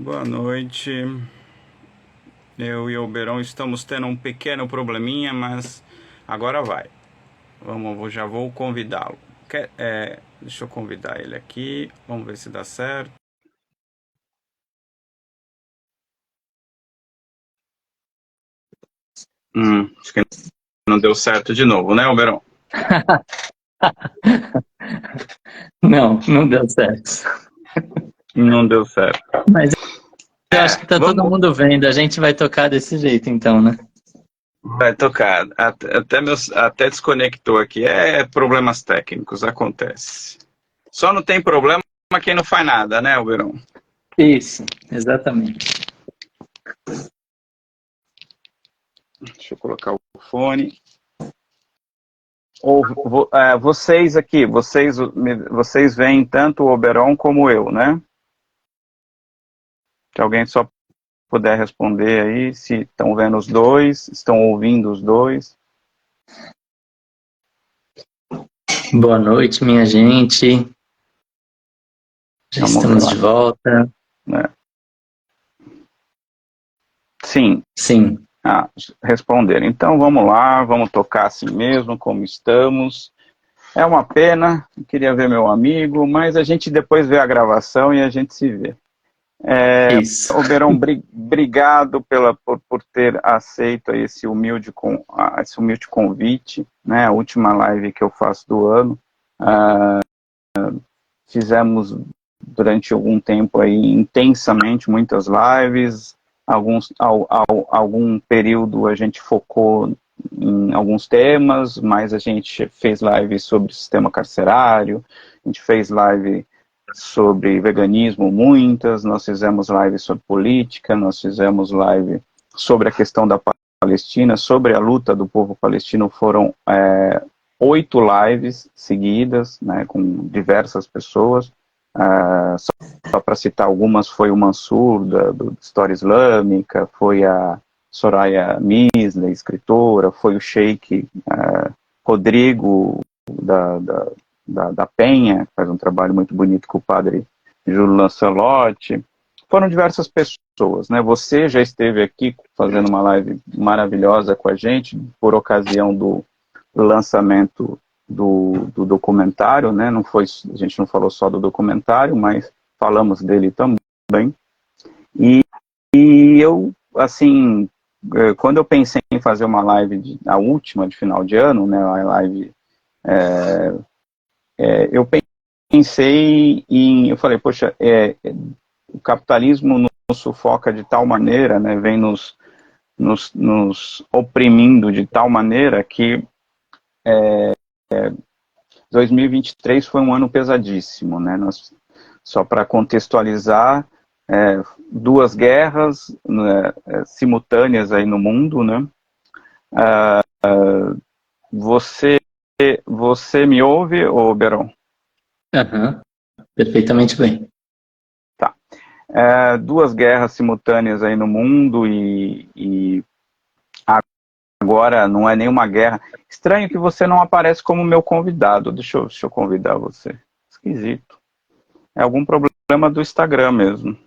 Boa noite. Eu e o Oberon estamos tendo um pequeno probleminha, mas agora vai. Já vou convidá-lo. Deixa eu convidar ele aqui. Vamos ver se dá certo. Acho que não deu certo de novo, né, Oberon? Não deu certo. Não deu certo. Mas eu acho que tá todo Vamos. mundo vendo. A gente vai tocar desse jeito, então, né? Vai tocar. Até desconectou aqui. Problemas técnicos, acontece. Só não tem problema quem não faz nada, né, Oberon? Isso, exatamente. Deixa eu colocar o fone. Vocês aqui, vocês veem tanto o Oberon como eu, né? Se alguém só puder responder aí, se estão vendo os dois, estão ouvindo os dois. Boa noite, minha gente. Já Vamos ver estamos lá. de volta. Né? Sim, Sim. responderam. Então vamos lá, vamos tocar assim mesmo, como estamos. É uma pena, eu queria ver meu amigo, mas a gente depois vê a gravação e a gente se vê. Isso. Oberon, obrigado por ter aceito esse humilde convite, né? A última live que eu faço do ano. Fizemos durante algum tempo aí intensamente muitas lives. Algum período a gente focou em alguns temas, mas a gente fez live sobre o sistema carcerário, a gente fez live sobre veganismo, muitas, nós fizemos live sobre política, nós fizemos live sobre a questão da Palestina, sobre a luta do povo palestino. Foram 8 lives seguidas, né, com diversas pessoas. Só para citar algumas, foi o Mansur, do História Islâmica, foi a Soraya Misley, escritora, foi o Sheikh Rodrigo da Penha, que faz um trabalho muito bonito com o padre Júlio Lancelotti. Foram diversas pessoas, né? Você já esteve aqui fazendo uma live maravilhosa com a gente, por ocasião do lançamento do documentário, né? A gente não falou só do documentário, mas falamos dele também. E eu, assim, quando eu pensei em fazer uma live, a última de final de ano, né? A live eu pensei eu falei, poxa, o capitalismo nos sufoca de tal maneira, né, vem nos oprimindo de tal maneira que 2023 foi um ano pesadíssimo, né, só para contextualizar, 2 guerras, né, simultâneas aí no mundo, né, você, você me ouve, ô Beron? Aham. Perfeitamente bem. Tá. 2 guerras simultâneas aí no mundo e agora não é nenhuma guerra. Estranho que você não aparece como meu convidado. Deixa eu convidar você. Esquisito. É algum problema do Instagram mesmo.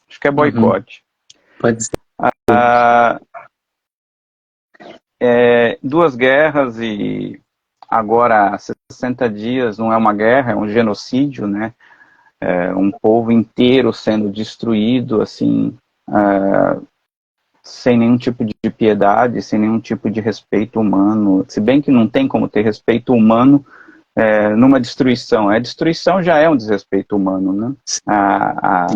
Acho que é Uhum. boicote. Pode ser. 2 guerras e agora 60 dias não é uma guerra, é um genocídio, né? Um povo inteiro sendo destruído, assim, sem nenhum tipo de piedade, sem nenhum tipo de respeito humano. Se bem que não tem como ter respeito humano numa destruição. A destruição já é um desrespeito humano, né? A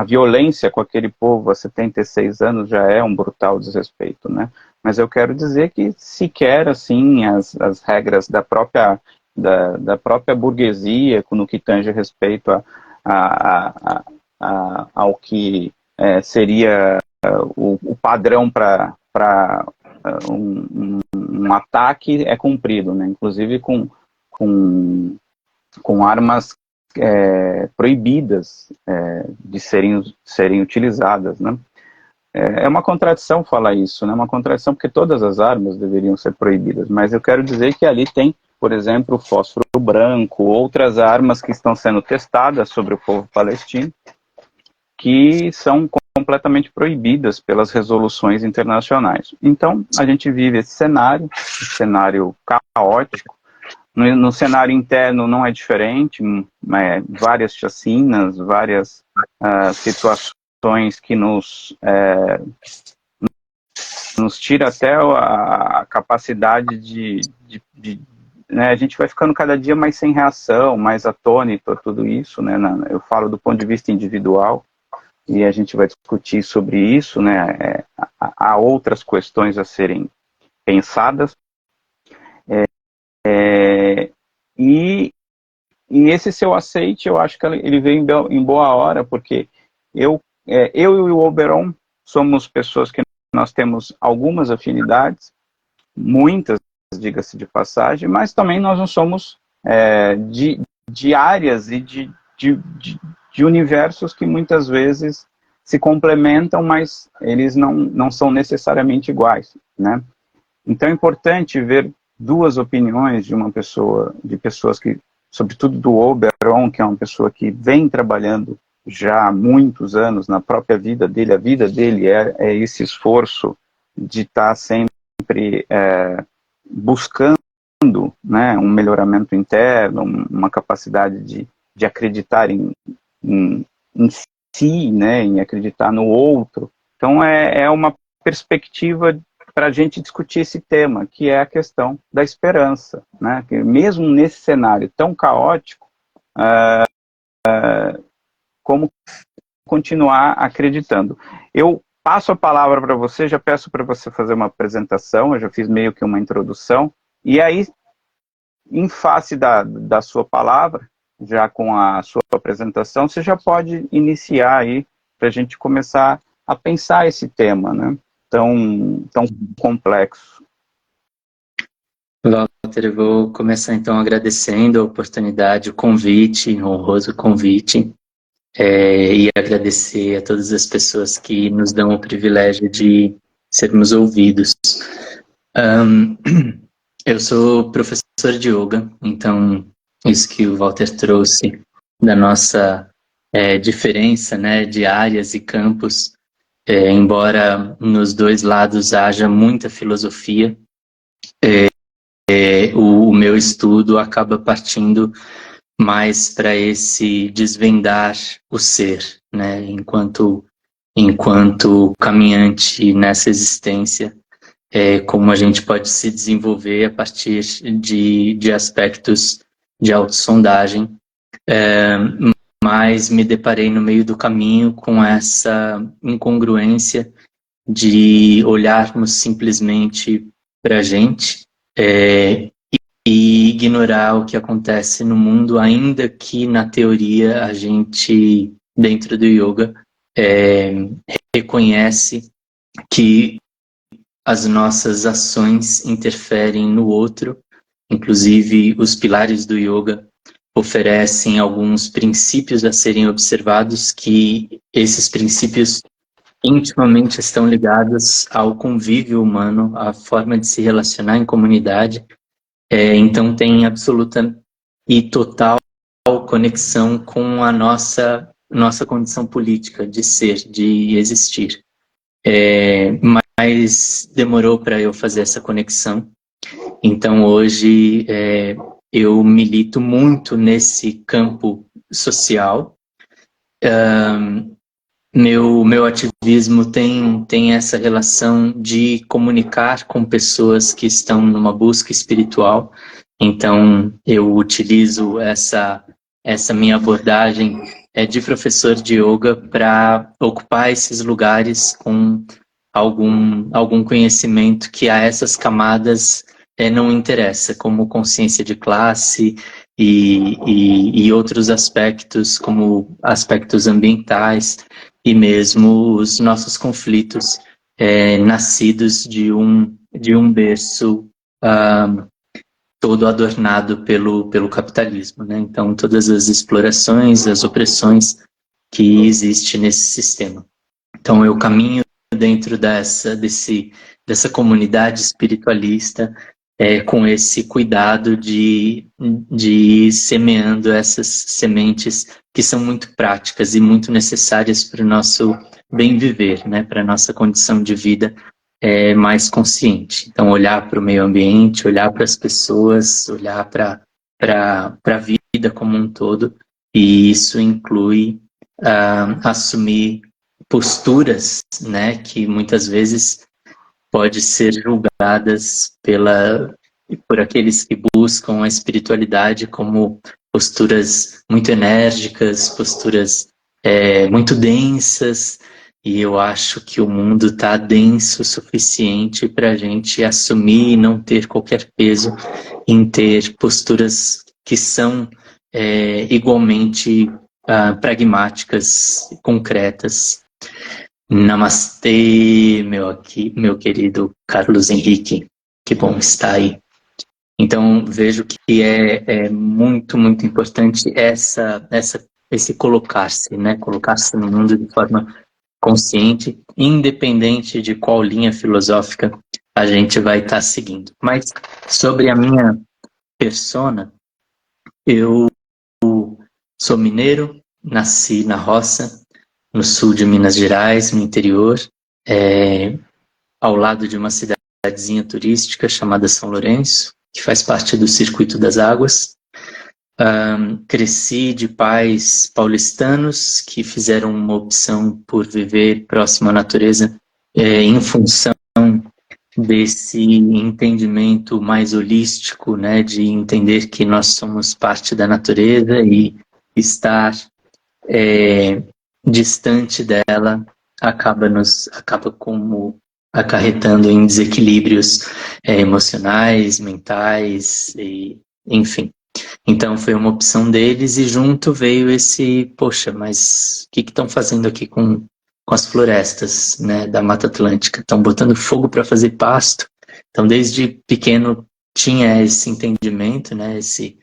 violência com aquele povo há 76 anos já é um brutal desrespeito, né? Mas eu quero dizer que sequer, assim, as regras da própria burguesia, no que tange respeito ao que seria o padrão para um ataque é cumprido, né? Inclusive com, com armas proibidas de serem utilizadas, né? É uma contradição falar isso, né? Uma contradição porque todas as armas deveriam ser proibidas, mas eu quero dizer que ali tem, por exemplo, o fósforo branco, outras armas que estão sendo testadas sobre o povo palestino, que são completamente proibidas pelas resoluções internacionais. Então, a gente vive esse cenário caótico. No cenário interno não é diferente, várias chacinas, várias situações que nos tira até a capacidade né, a gente vai ficando cada dia mais sem reação, mais atônito a tudo isso, né, eu falo do ponto de vista individual, e a gente vai discutir sobre isso, né, há outras questões a serem pensadas, e esse seu aceite, eu acho que ele veio em boa hora, porque eu e o Oberon somos pessoas que nós temos algumas afinidades, muitas, diga-se de passagem, mas também nós não somos de áreas e de universos que muitas vezes se complementam, mas eles não são necessariamente iguais, né? Então é importante ver duas opiniões de pessoas que, sobretudo do Oberon, que é uma pessoa que vem trabalhando já há muitos anos na própria vida dele. A vida dele é esse esforço de estar sempre buscando, né, um melhoramento interno, uma capacidade de acreditar em si, né, em acreditar no outro. Então é uma perspectiva para a gente discutir esse tema, que é a questão da esperança, né? Que mesmo nesse cenário tão caótico, como continuar acreditando. Eu passo a palavra para você, já peço para você fazer uma apresentação, eu já fiz meio que uma introdução, e aí, em face da sua palavra, já com a sua apresentação, você já pode iniciar aí, para a gente começar a pensar esse tema, né? Tão complexo. Walter, eu vou começar então agradecendo a oportunidade, o convite, o honroso convite, e agradecer a todas as pessoas que nos dão o privilégio de sermos ouvidos. Eu sou professor de yoga, então isso que o Walter trouxe da nossa diferença, né, de áreas e campos, embora nos dois lados haja muita filosofia, o meu estudo acaba partindo mais para esse desvendar o ser, né, enquanto caminhante nessa existência, como a gente pode se desenvolver a partir de aspectos de autossondagem, mas me deparei no meio do caminho com essa incongruência de olharmos simplesmente para a gente e ignorar o que acontece no mundo, ainda que na teoria a gente, dentro do yoga, reconhece que as nossas ações interferem no outro. Inclusive, os pilares do yoga oferecem alguns princípios a serem observados, que esses princípios intimamente estão ligados ao convívio humano, à forma de se relacionar em comunidade. Então tem absoluta e total conexão com a nossa condição política de ser, de existir. Mas demorou para eu fazer essa conexão. Então hoje eu milito muito nesse campo social. Meu ativismo tem essa relação de comunicar com pessoas que estão numa busca espiritual. Então eu utilizo essa minha abordagem de professor de yoga para ocupar esses lugares com algum conhecimento que a essas camadas não interessa, como consciência de classe e outros aspectos, como aspectos ambientais e mesmo os nossos conflitos nascidos de um berço todo adornado pelo capitalismo, né? Então, todas as explorações, as opressões que existem nesse sistema. Então, eu caminho dentro dessa comunidade espiritualista com esse cuidado de ir semeando essas sementes que são muito práticas e muito necessárias para o nosso bem viver, né, para a nossa condição de vida mais consciente. Então, olhar para o meio ambiente, olhar para as pessoas, olhar para a vida como um todo, e isso inclui assumir posturas, né, que muitas vezes pode ser julgadas por aqueles que buscam a espiritualidade como posturas muito enérgicas, posturas muito densas, e eu acho que o mundo está denso o suficiente para a gente assumir e não ter qualquer peso em ter posturas que são igualmente pragmáticas, concretas. Namastê, meu querido Carlos Henrique, que bom estar aí. Então, vejo que é muito, muito importante esse colocar-se, né? Colocar-se no mundo de forma consciente, independente de qual linha filosófica a gente vai estar seguindo. Mas, sobre a minha persona, eu sou mineiro, nasci na roça, no sul de Minas Gerais, no interior, ao lado de uma cidadezinha turística chamada São Lourenço, que faz parte do Circuito das Águas. Cresci de pais paulistanos que fizeram uma opção por viver próximo à natureza em função desse entendimento mais holístico, né, de entender que nós somos parte da natureza e estar distante dela acaba como acarretando em desequilíbrios emocionais, mentais, enfim. Então foi uma opção deles e junto veio poxa, mas o que estão fazendo aqui com as florestas, né, da Mata Atlântica? Estão botando fogo para fazer pasto. Então desde pequeno tinha esse entendimento, né, esse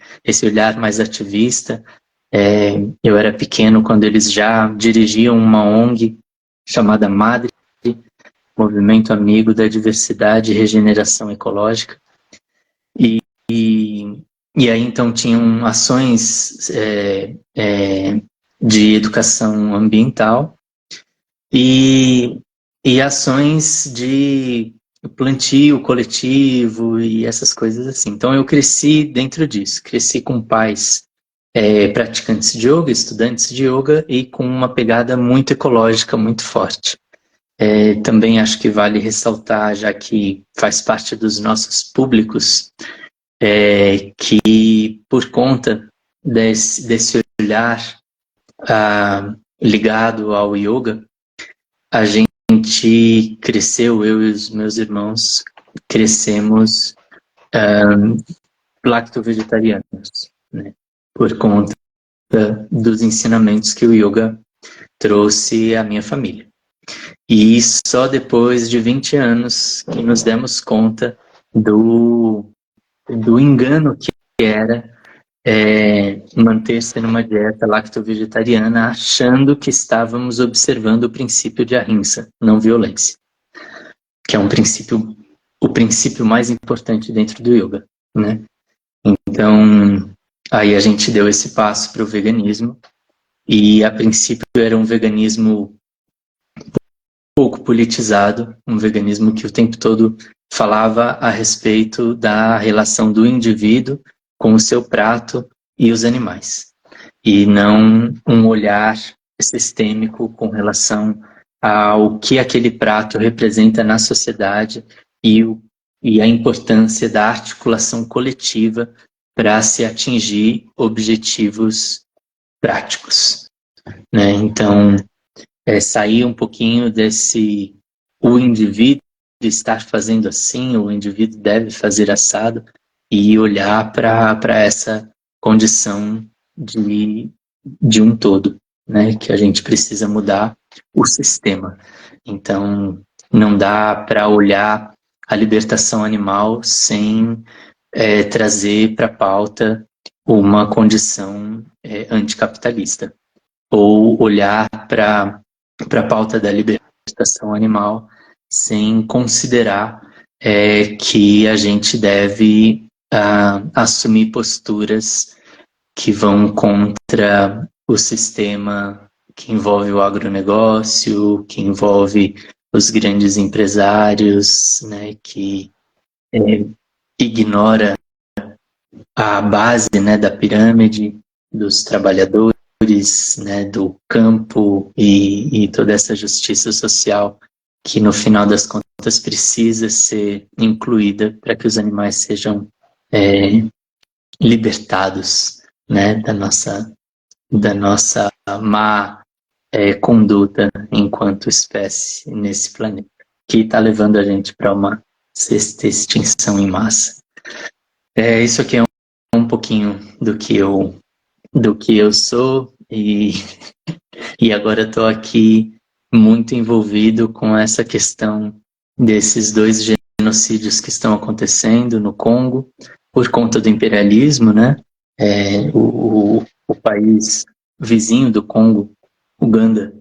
olhar mais ativista. Eu era pequeno quando eles já dirigiam uma ONG chamada MADRE, Movimento Amigo da Diversidade e Regeneração Ecológica. E aí então tinham ações de educação ambiental e ações de plantio coletivo e essas coisas assim. Então eu cresci dentro disso, cresci com pais praticantes de yoga, estudantes de yoga e com uma pegada muito ecológica, muito forte. Também acho que vale ressaltar, já que faz parte dos nossos públicos, que por conta desse olhar ligado ao yoga, a gente cresceu, eu e os meus irmãos, crescemos lacto-vegetarianos, né? Por conta dos ensinamentos que o yoga trouxe à minha família. E só depois de 20 anos que nos demos conta do engano que era manter-se numa dieta lacto-vegetariana, achando que estávamos observando o princípio de ahimsa, não violência, que é o princípio mais importante dentro do yoga, né? Então, aí a gente deu esse passo para o veganismo, e a princípio era um veganismo pouco politizado, um veganismo que o tempo todo falava a respeito da relação do indivíduo com o seu prato e os animais, e não um olhar sistêmico com relação ao que aquele prato representa na sociedade e a importância da articulação coletiva para se atingir objetivos práticos, né? Então, sair um pouquinho o indivíduo estar fazendo assim, o indivíduo deve fazer assado, e olhar para essa condição de um todo, né? Que a gente precisa mudar o sistema. Então, não dá para olhar a libertação animal sem trazer para a pauta uma condição anticapitalista, ou olhar para a pauta da libertação animal sem considerar que a gente deve assumir posturas que vão contra o sistema que envolve o agronegócio, que envolve os grandes empresários, né, que ignora a base, né, da pirâmide, dos trabalhadores, né, do campo e toda essa justiça social que no final das contas precisa ser incluída para que os animais sejam libertados, né, da nossa má conduta enquanto espécie nesse planeta, que está levando a gente para uma sexta extinção em massa. Isso aqui é um pouquinho do que eu sou e agora estou aqui muito envolvido com essa questão desses 2 genocídios que estão acontecendo no Congo por conta do imperialismo, né? O país vizinho do Congo, Uganda,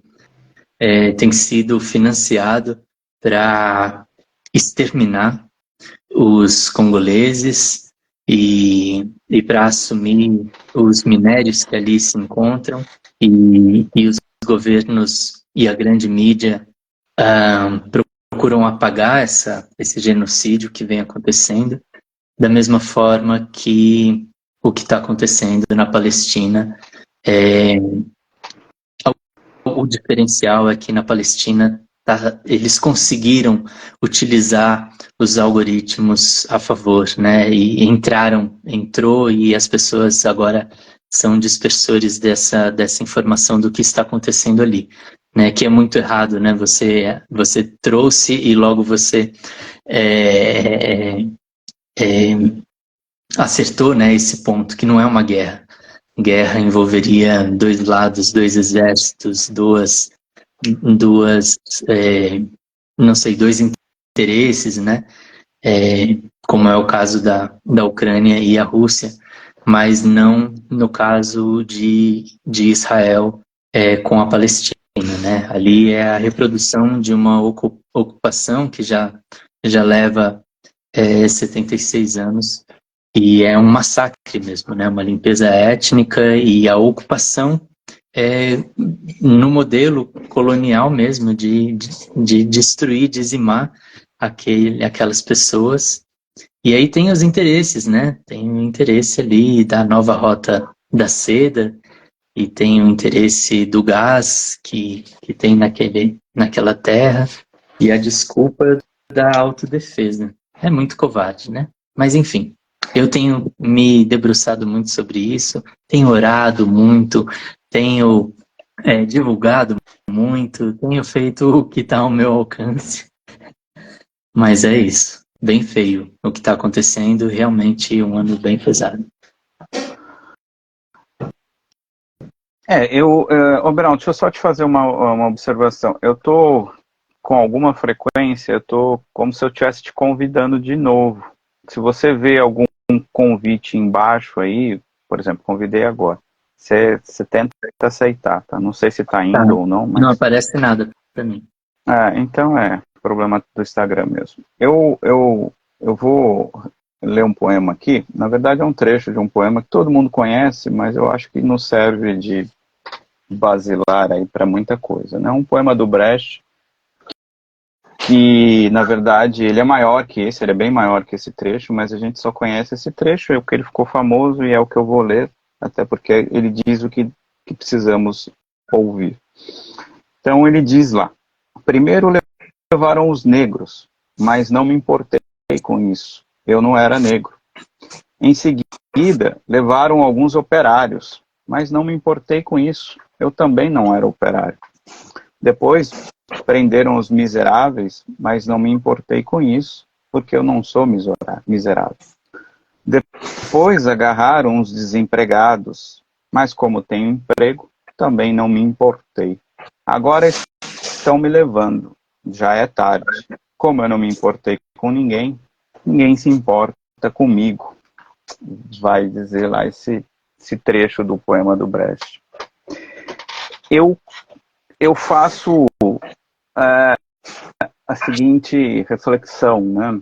tem sido financiado para exterminar os congoleses e para assumir os minérios que ali se encontram e os governos e a grande mídia procuram apagar esse genocídio que vem acontecendo, da mesma forma que o que está acontecendo na Palestina. O diferencial é que na Palestina eles conseguiram utilizar os algoritmos a favor, né? E entrou e as pessoas agora são dispersores dessa informação do que está acontecendo ali, né? Que é muito errado, né? Você trouxe e logo você acertou, né? Esse ponto que não é uma guerra. Guerra envolveria 2 lados, 2 exércitos, não sei, 2 interesses, né? Como é o caso da Ucrânia e a Rússia, mas não no caso de Israel com a Palestina, né? Ali é a reprodução de uma ocupação que já leva 76 anos, e é um massacre mesmo, né? Uma limpeza étnica e a ocupação no modelo colonial mesmo de destruir, dizimar aquelas pessoas. E aí tem os interesses, né? Tem o interesse ali da nova rota da seda e tem o interesse do gás que tem naquela terra e a desculpa da autodefesa. É muito covarde, né? Mas enfim, eu tenho me debruçado muito sobre isso, tenho orado muito, tenho divulgado muito, tenho feito o que está ao meu alcance. Mas é isso, bem feio o que está acontecendo, realmente um ano bem pesado. Brown, deixa eu só te fazer uma observação. Eu tô com alguma frequência, eu tô como se eu estivesse te convidando de novo. Se você vê algum convite embaixo aí, por exemplo, convidei agora, você tenta aceitar, tá? Não sei se tá indo ou não, mas... Não aparece nada para mim. Então problema do Instagram mesmo. Eu vou ler um poema aqui. Na verdade é um trecho de um poema que todo mundo conhece, mas eu acho que não serve de basilar aí para muita coisa, né? Um poema do Brecht, que na verdade ele é maior que esse, ele é bem maior que esse trecho, mas a gente só conhece esse trecho, é o que ele ficou famoso e é o que eu vou ler, até porque ele diz o que precisamos ouvir. Então ele diz lá: primeiro levaram os negros, mas não me importei com isso, eu não era negro. Em seguida, levaram alguns operários, mas não me importei com isso, eu também não era operário. Depois, prenderam os miseráveis, mas não me importei com isso, porque eu não sou miserável. Depois, agarraram os desempregados, mas como tenho emprego, também não me importei. Agora estão me levando, já é tarde. Como eu não me importei com ninguém, ninguém se importa comigo. Vai dizer lá esse trecho do poema do Brecht. Eu faço a seguinte reflexão, né?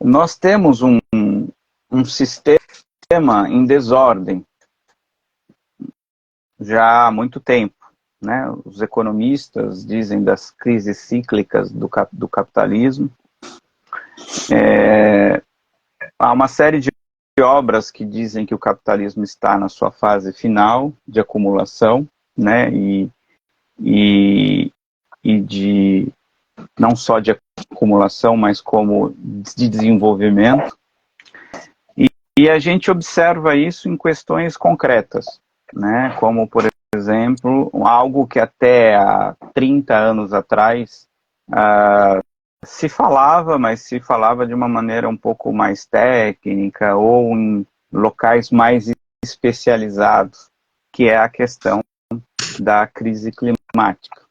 Nós temos um sistema em desordem já há muito tempo, né? Os economistas dizem das crises cíclicas do capitalismo. Há uma série de obras que dizem que o capitalismo está na sua fase final de acumulação, né? E de não só de acumulação, mas como de desenvolvimento. E a gente observa isso em questões concretas, né? Como, por exemplo, algo que até há 30 anos atrás se falava, mas se falava de uma maneira um pouco mais técnica ou em locais mais especializados, que é a questão da crise climática.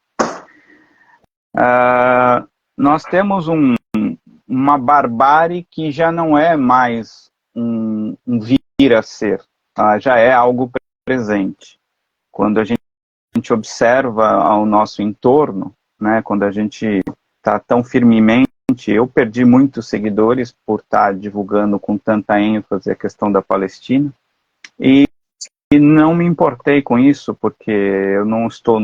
Nós temos uma barbárie que já não é mais um vir a ser, já é algo presente. Quando a gente observa ao nosso entorno, né, quando a gente está tão firmemente, eu perdi muitos seguidores por estar divulgando com tanta ênfase a questão da Palestina, e não me importei com isso, porque eu não estou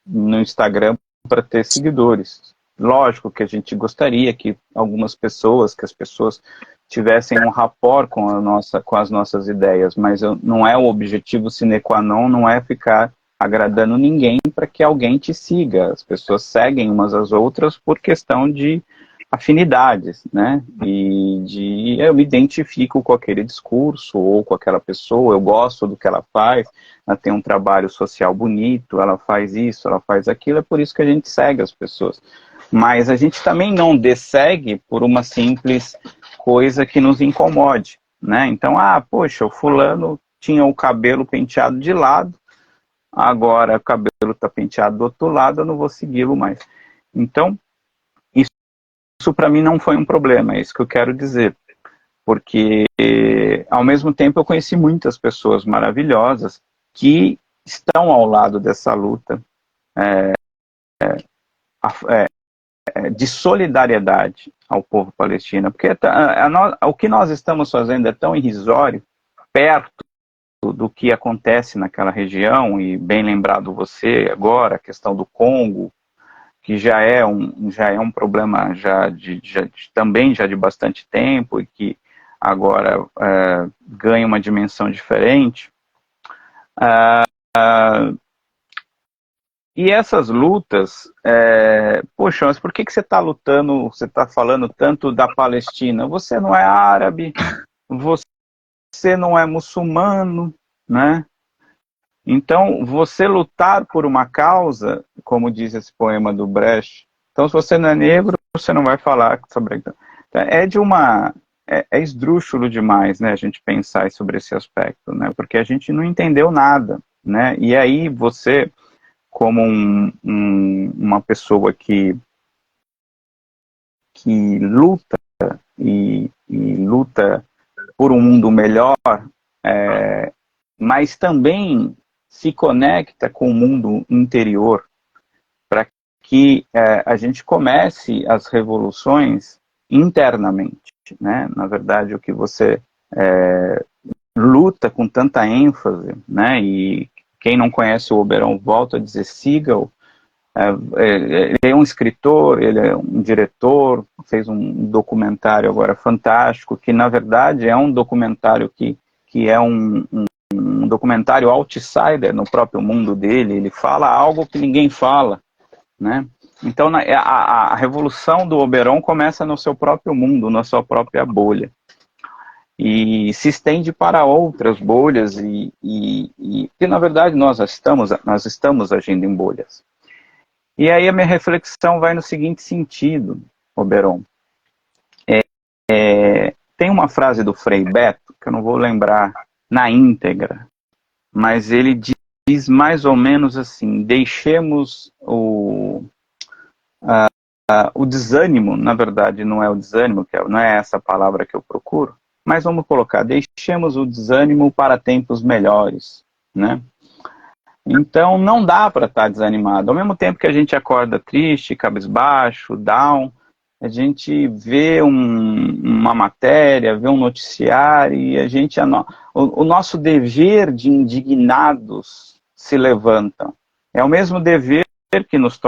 no Instagram para ter seguidores. Lógico que a gente gostaria que algumas pessoas, que as pessoas tivessem um rapport com as nossas ideias, mas não é o objetivo sine qua non, não é ficar agradando ninguém para que alguém te siga. As pessoas seguem umas às outras por questão de afinidades, né? E eu me identifico com aquele discurso ou com aquela pessoa, eu gosto do que ela faz, ela tem um trabalho social bonito, ela faz isso, ela faz aquilo, é por isso que a gente segue as pessoas. Mas a gente também não dessegue por uma simples coisa que nos incomode, né? Então, poxa, o fulano tinha o cabelo penteado de lado, agora o cabelo está penteado do outro lado, eu não vou segui-lo mais. Então, isso para mim não foi um problema, é isso que eu quero dizer. Porque, ao mesmo tempo, eu conheci muitas pessoas maravilhosas que estão ao lado dessa luta de solidariedade ao povo palestino. Porque o que nós estamos fazendo é tão irrisório, perto do que acontece naquela região, e bem lembrado você agora, a questão do Congo, que já é um problema também de bastante tempo e que agora ganha uma dimensão diferente. E essas lutas, poxa, mas por que você está lutando, você está falando tanto da Palestina? Você não é árabe, você não é muçulmano, né? Então, você lutar por uma causa, como diz esse poema do Brecht, então se você não é negro, você não vai falar sobre... Então, é esdrúxulo demais, né, a gente pensar sobre esse aspecto, né, porque a gente não entendeu nada, né, e aí você, como uma pessoa que luta e luta por um mundo melhor, mas também se conecta com o mundo interior para que a gente comece as revoluções internamente, né? Na verdade, o que você luta com tanta ênfase, né? E quem não conhece o Oberon, volta a dizer, siga-o. Ele é um escritor, ele é um diretor, fez um documentário agora fantástico, que na verdade é um documentário que é um documentário outsider no próprio mundo dele, ele fala algo que ninguém fala, né? Então a revolução do Oberon começa no seu próprio mundo, na sua própria bolha, e se estende para outras bolhas, que na verdade nós estamos agindo em bolhas. E aí a minha reflexão vai no seguinte sentido, Oberon. Tem uma frase do Frei Beto, que eu não vou lembrar na íntegra, mas ele diz mais ou menos assim: deixemos o desânimo, na verdade não é o desânimo, não é essa palavra que eu procuro, mas vamos colocar, deixemos o desânimo para tempos melhores, né? Então não dá para estar desanimado. Ao mesmo tempo que a gente acorda triste, cabisbaixo, down, a gente vê uma matéria, vê um noticiário e a gente, o nosso dever de indignados se levanta. É o mesmo dever que nos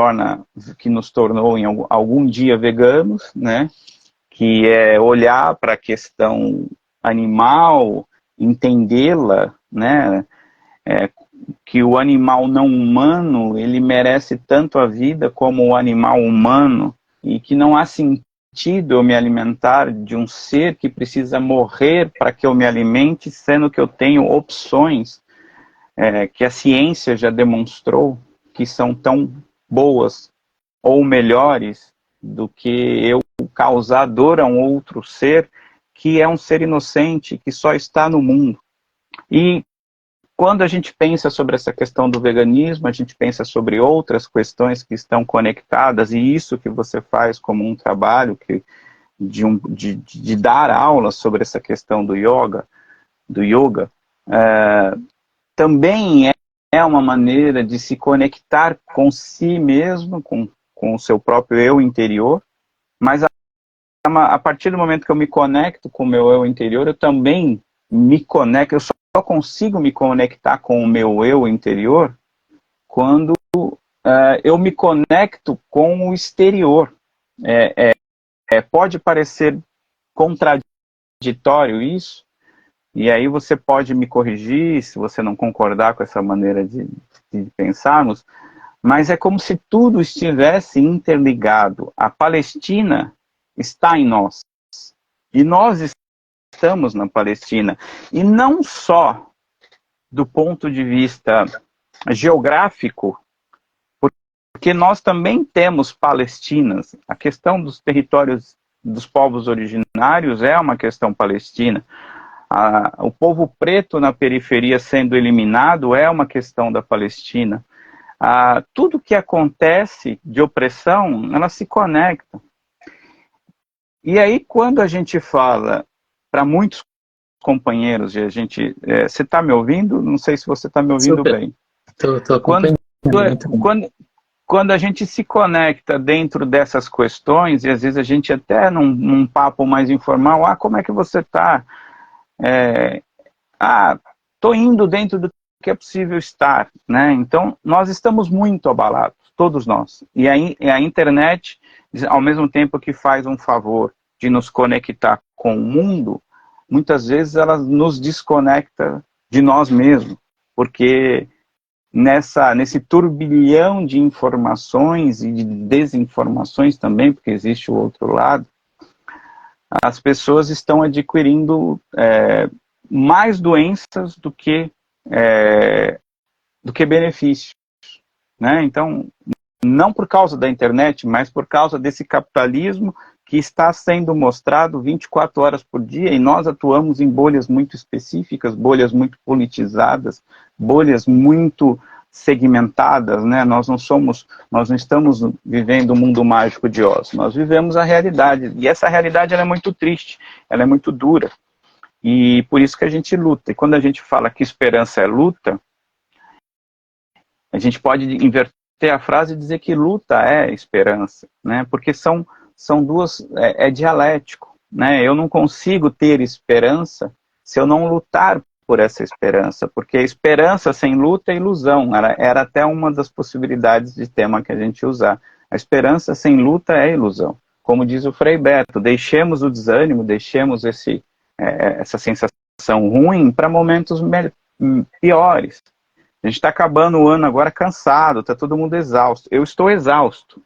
tornou em algum dia veganos, né? Que é olhar para a questão animal, entendê-la, né? Que o animal não humano, ele merece tanto a vida como o animal humano, e que não há sentido eu me alimentar de um ser que precisa morrer para que eu me alimente, sendo que eu tenho opções que a ciência já demonstrou que são tão boas ou melhores do que eu causar dor a um outro ser que é um ser inocente, que só está no mundo. E quando a gente pensa sobre essa questão do veganismo, a gente pensa sobre outras questões que estão conectadas, e isso que você faz como um trabalho de dar aulas sobre essa questão do yoga, também é uma maneira de se conectar com si mesmo, com o seu próprio eu interior, mas a partir do momento que eu me conecto com o meu eu interior, eu também me conecto, eu só consigo me conectar com o meu eu interior quando eu me conecto com o exterior. Pode parecer contraditório isso, e aí você pode me corrigir se você não concordar com essa maneira de pensarmos, mas é como se tudo estivesse interligado. A Palestina está em nós, e nós estamos na Palestina, e não só do ponto de vista geográfico, porque nós também temos Palestinas. A questão dos territórios dos povos originários é uma questão palestina. O povo preto na periferia sendo eliminado é uma questão da Palestina. Tudo que acontece de opressão, ela se conecta. E aí, quando a gente fala para muitos companheiros, e a gente, você está me ouvindo? Não sei se você está me ouvindo Super. bem. Tô acompanhando. Quando a gente se conecta dentro dessas questões, e às vezes a gente até num papo mais informal, como é que você está? Estou indo dentro do que é possível estar, né? Então, nós estamos muito abalados, todos nós. E a internet, ao mesmo tempo que faz um favor de nos conectar com o mundo, muitas vezes ela nos desconecta de nós mesmos, porque nesse turbilhão de informações e de desinformações também, porque existe o outro lado, as pessoas estão adquirindo mais doenças do que benefícios, né? Então, não por causa da internet, mas por causa desse capitalismo que está sendo mostrado 24 horas por dia, e nós atuamos em bolhas muito específicas, bolhas muito politizadas, bolhas muito segmentadas, né? Nós não estamos vivendo um mundo mágico de Oz, nós vivemos a realidade, e essa realidade ela é muito triste, ela é muito dura, e por isso que a gente luta. E quando a gente fala que esperança é luta, a gente pode inverter a frase e dizer que luta é esperança, né? Porque são duas, é dialético, né? Eu não consigo ter esperança se eu não lutar por essa esperança, porque a esperança sem luta é ilusão. Era até uma das possibilidades de tema que a gente usar. A esperança sem luta é ilusão. Como diz o Frei Beto, deixemos o desânimo, deixemos essa sensação ruim para momentos piores. A gente está acabando o ano agora cansado, está todo mundo exausto. Eu estou exausto.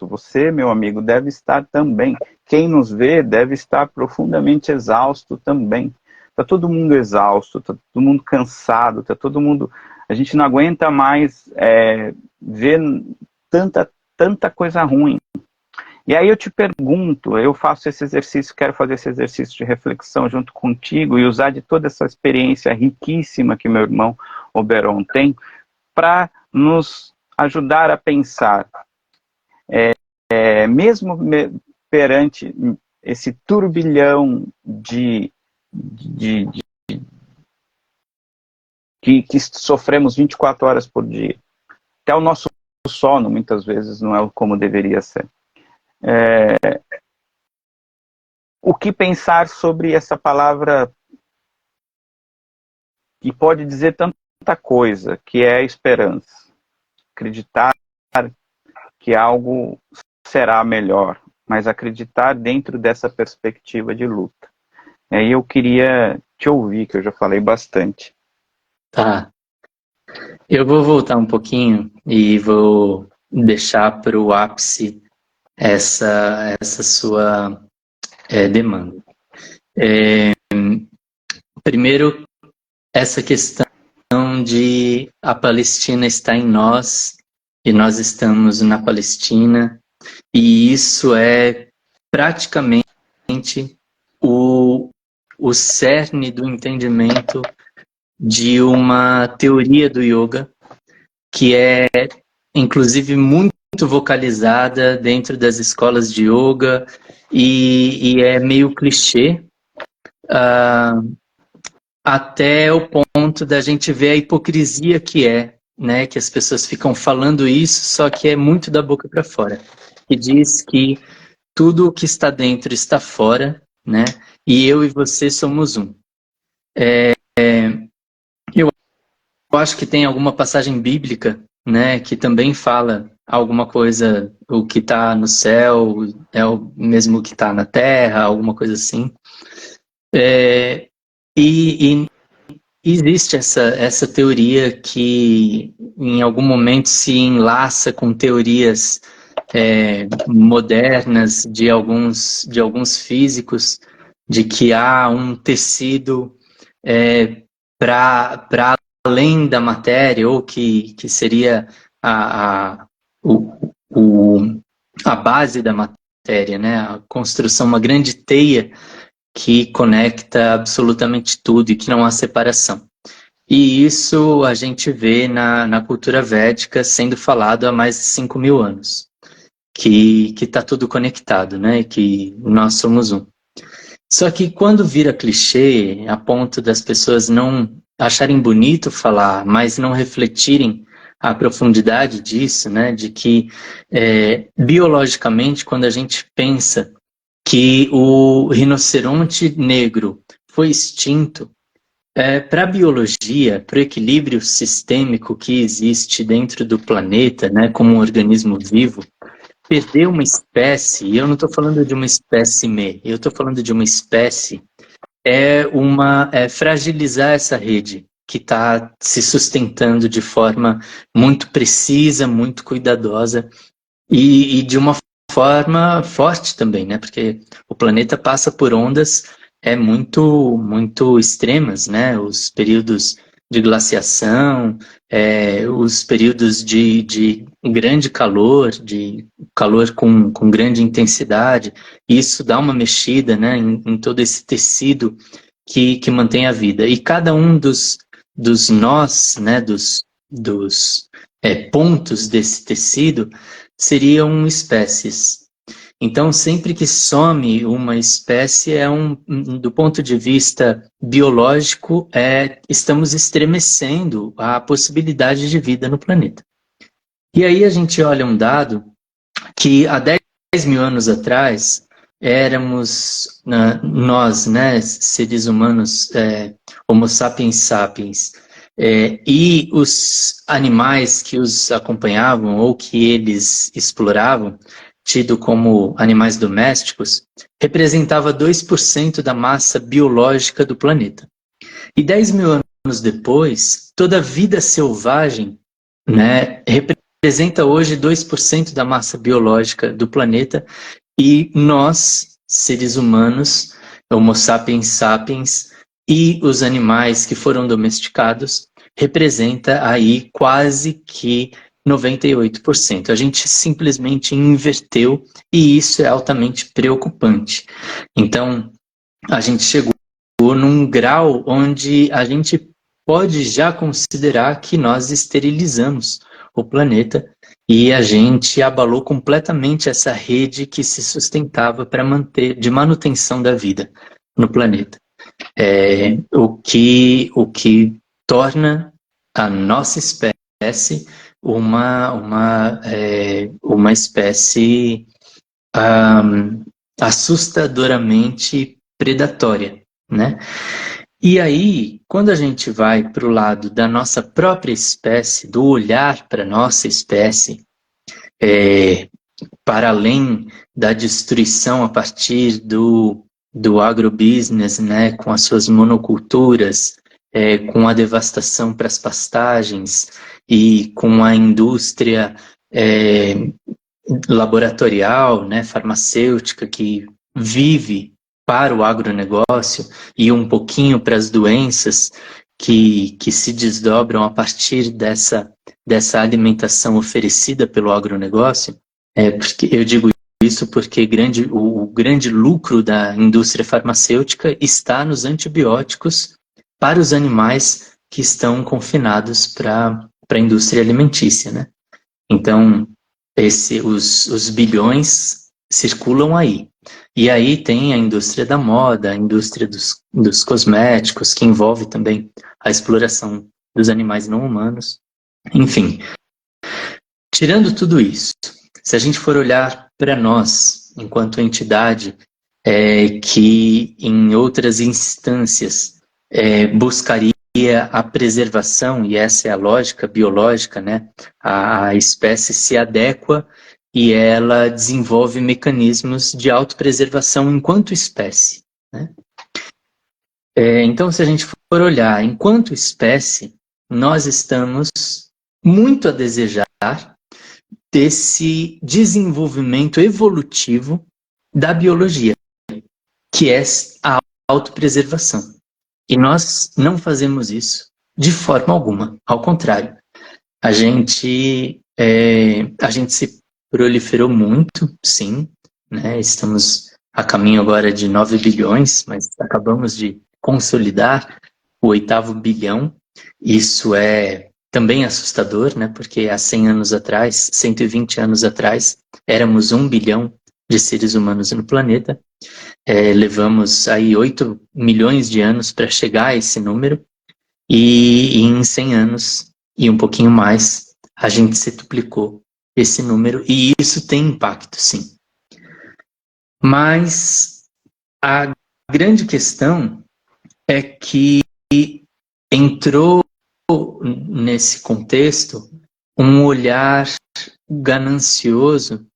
Você, meu amigo, deve estar também. Quem nos vê deve estar profundamente exausto também. Está todo mundo exausto, está todo mundo cansado, está todo mundo... A gente não aguenta mais ver tanta coisa ruim. E aí eu te pergunto, eu faço esse exercício, quero fazer esse exercício de reflexão junto contigo e usar de toda essa experiência riquíssima que meu irmão Oberon tem para nos ajudar a pensar, mesmo perante esse turbilhão de que sofremos 24 horas por dia. Até o nosso sono, muitas vezes, não é como deveria ser. O que pensar sobre essa palavra que pode dizer tanta coisa, que é a esperança? Acreditar que algo será melhor, mas acreditar dentro dessa perspectiva de luta. E aí eu queria te ouvir, que eu já falei bastante. Tá. Eu vou voltar um pouquinho e vou deixar para o ápice essa sua demanda. Primeiro, essa questão de a Palestina está em nós e nós estamos na Palestina, e isso é praticamente o cerne do entendimento de uma teoria do yoga que é, inclusive, muito vocalizada dentro das escolas de yoga e é meio clichê, até o ponto da gente ver a hipocrisia que é, né, que as pessoas ficam falando isso, só que é muito da boca para fora. E diz que tudo o que está dentro está fora, né, e eu e você somos um. Eu acho que tem alguma passagem bíblica, né, que também fala alguma coisa, o que está no céu é o mesmo que está na terra, alguma coisa assim. E existe essa teoria que em algum momento se enlaça com teorias modernas de alguns físicos, de que há um tecido para além da matéria, ou que seria a base da matéria, né? A construção, uma grande teia que conecta absolutamente tudo e que não há separação. E isso a gente vê na cultura védica sendo falado há mais de 5.000 anos, que está tudo conectado, né? Que nós somos um. Só que quando vira clichê, a ponto das pessoas não acharem bonito falar, mas não refletirem a profundidade disso, né? De que biologicamente, quando a gente pensa que o rinoceronte negro foi extinto, para a biologia, para o equilíbrio sistêmico que existe dentro do planeta, né, como um organismo vivo, perder uma espécie, e eu não estou falando de uma espécime, eu estou falando de uma espécie, é fragilizar essa rede que está se sustentando de forma muito precisa, muito cuidadosa e de uma forma forte também, né? Porque o planeta passa por ondas muito, muito extremas, né? Os períodos de glaciação, os períodos de grande calor, de calor com grande intensidade, e isso dá uma mexida, né, em todo esse tecido que mantém a vida. E cada um dos nós, né, dos pontos desse tecido seriam espécies. Então, sempre que some uma espécie, do ponto de vista biológico, estamos estremecendo a possibilidade de vida no planeta. E aí a gente olha um dado que há 10.000 anos atrás, éramos nós, né, seres humanos, Homo sapiens sapiens, e os animais que os acompanhavam ou que eles exploravam, tido como animais domésticos, representava 2% da massa biológica do planeta. E 10.000 anos depois, toda a vida selvagem, né, representa hoje 2% da massa biológica do planeta, e nós, seres humanos, Homo sapiens sapiens, e os animais que foram domesticados, representa aí quase que 98%. A gente simplesmente inverteu e isso é altamente preocupante. Então, a gente chegou num grau onde a gente pode já considerar que nós esterilizamos o planeta e a gente abalou completamente essa rede que se sustentava de manutenção da vida no planeta. O que torna a nossa espécie uma espécie assustadoramente predatória, né? E aí, quando a gente vai para o lado da nossa própria espécie, do olhar para a nossa espécie, para além da destruição a partir do agrobusiness, né, com as suas monoculturas, com a devastação para as pastagens e com a indústria laboratorial, né, farmacêutica, que vive para o agronegócio e um pouquinho para as doenças que se desdobram a partir dessa alimentação oferecida pelo agronegócio. Porque eu digo isso porque o grande lucro da indústria farmacêutica está nos antibióticos para os animais que estão confinados para a indústria alimentícia, né? Então, os bilhões circulam aí. E aí tem a indústria da moda, a indústria dos cosméticos, que envolve também a exploração dos animais não humanos. Enfim, tirando tudo isso, se a gente for olhar para nós, enquanto entidade que em outras instâncias buscaria a preservação, e essa é a lógica biológica, né? A espécie se adequa e ela desenvolve mecanismos de autopreservação enquanto espécie, né? Então, se a gente for olhar enquanto espécie, nós estamos muito a desejar desse desenvolvimento evolutivo da biologia, que é a autopreservação. E nós não fazemos isso de forma alguma. Ao contrário, a gente se proliferou muito, sim, né? Estamos a caminho agora de 9 bilhões, mas acabamos de consolidar o 8º bilhão. Isso é também assustador, né? Porque há 100 anos atrás, 120 anos atrás, éramos 1 bilhão de seres humanos no planeta. Levamos aí 8 milhões de anos para chegar a esse número, e em 100 anos e um pouquinho mais, a gente setuplicou esse número, e isso tem impacto, sim. Mas a grande questão é que entrou nesse contexto um olhar ganancioso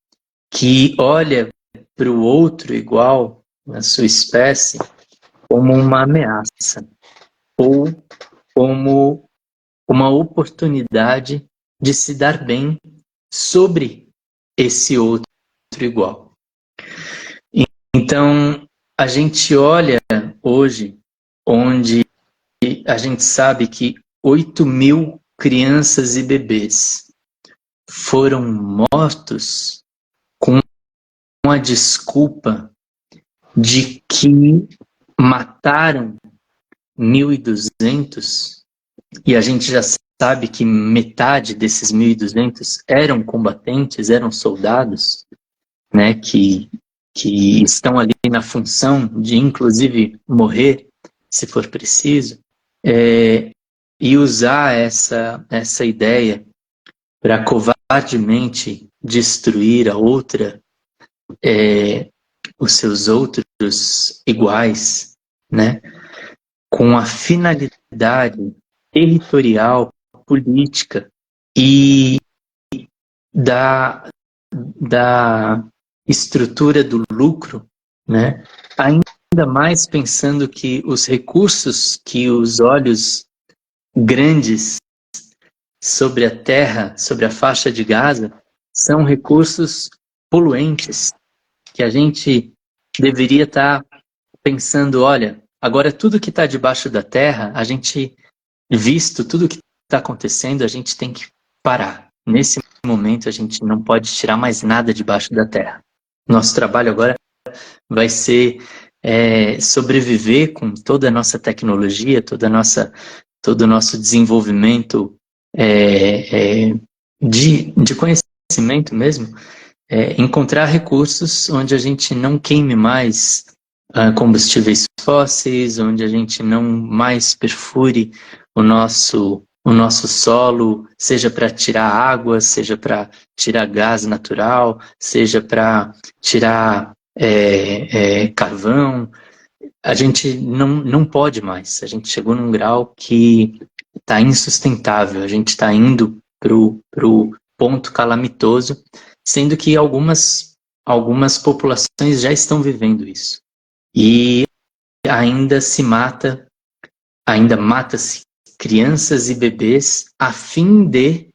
que olha para o outro igual, na sua espécie, como uma ameaça ou como uma oportunidade de se dar bem sobre esse outro igual. Então, a gente olha hoje onde a gente sabe que 8.000 crianças e bebês foram mortos com a desculpa de que mataram 1.200, e a gente já sabe que metade desses 1.200 eram combatentes, eram soldados, né, que estão ali na função de, inclusive, morrer, se for preciso, e usar essa ideia para covardemente destruir a outra, os seus outros iguais, né, com a finalidade territorial, política e da estrutura do lucro, né? Ainda mais pensando que os recursos que os olhos grandes sobre a terra, sobre a faixa de Gaza, são recursos poluentes, que a gente deveria estar pensando, olha, agora tudo que está debaixo da terra, a gente, visto tudo que está acontecendo, a gente tem que parar. Nesse momento, a gente não pode tirar mais nada debaixo da terra. Nosso trabalho agora vai ser sobreviver com toda a nossa tecnologia, todo o nosso desenvolvimento de conhecimento mesmo, encontrar recursos onde a gente não queime mais combustíveis fósseis, onde a gente não mais perfure o nosso o nosso solo, seja para tirar água, seja para tirar gás natural, seja para tirar carvão. A gente não pode mais. A gente chegou num grau que está insustentável. A gente está indo pro ponto calamitoso, sendo que algumas populações já estão vivendo isso. E ainda mata-se crianças e bebês a fim de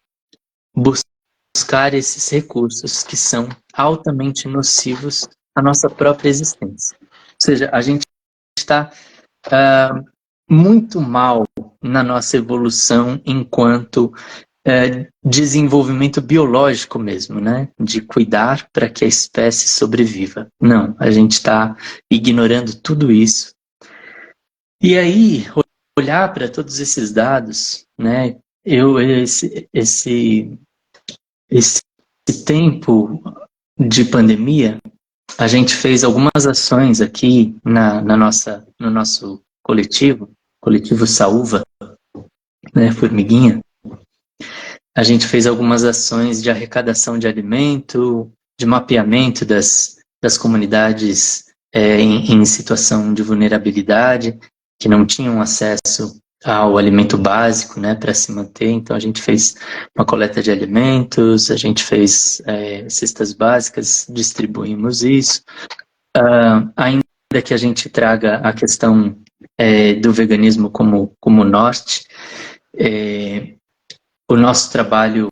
buscar esses recursos que são altamente nocivos à nossa própria existência. Ou seja, a gente está muito mal na nossa evolução enquanto desenvolvimento biológico mesmo, né? De cuidar para que a espécie sobreviva. Não, a gente está ignorando tudo isso. E aí, olhar para todos esses dados, né? Esse tempo de pandemia, a gente fez algumas ações aqui no nosso coletivo Saúva, né, Formiguinha. A gente fez algumas ações de arrecadação de alimento, de mapeamento das comunidades em situação de vulnerabilidade, que não tinham acesso ao alimento básico, né, para se manter. Então a gente fez uma coleta de alimentos, a gente fez cestas básicas, distribuímos isso. Ainda que a gente traga a questão do veganismo como norte, o nosso trabalho,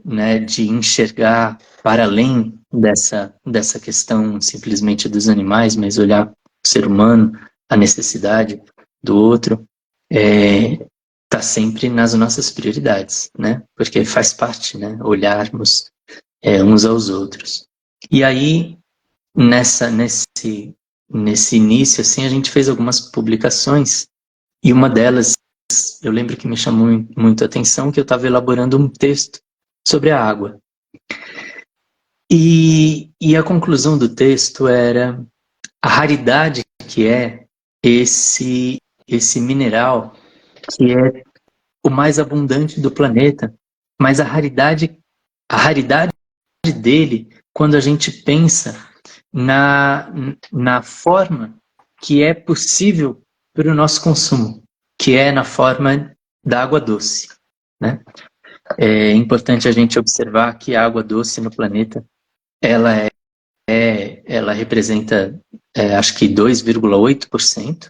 né, de enxergar para além dessa questão simplesmente dos animais, mas olhar o ser humano, a necessidade do outro, está sempre nas nossas prioridades, né? Porque faz parte, né? Olharmos uns aos outros. E aí, nesse início, assim, a gente fez algumas publicações, e uma delas, eu lembro que me chamou muito a atenção, que eu estava elaborando um texto sobre a água. E a conclusão do texto era a raridade que é esse mineral, que é o mais abundante do planeta, mas a raridade dele, quando a gente pensa na forma que é possível para o nosso consumo, que é na forma da água doce, né? É importante a gente observar que a água doce no planeta, ela representa, acho que 2,8%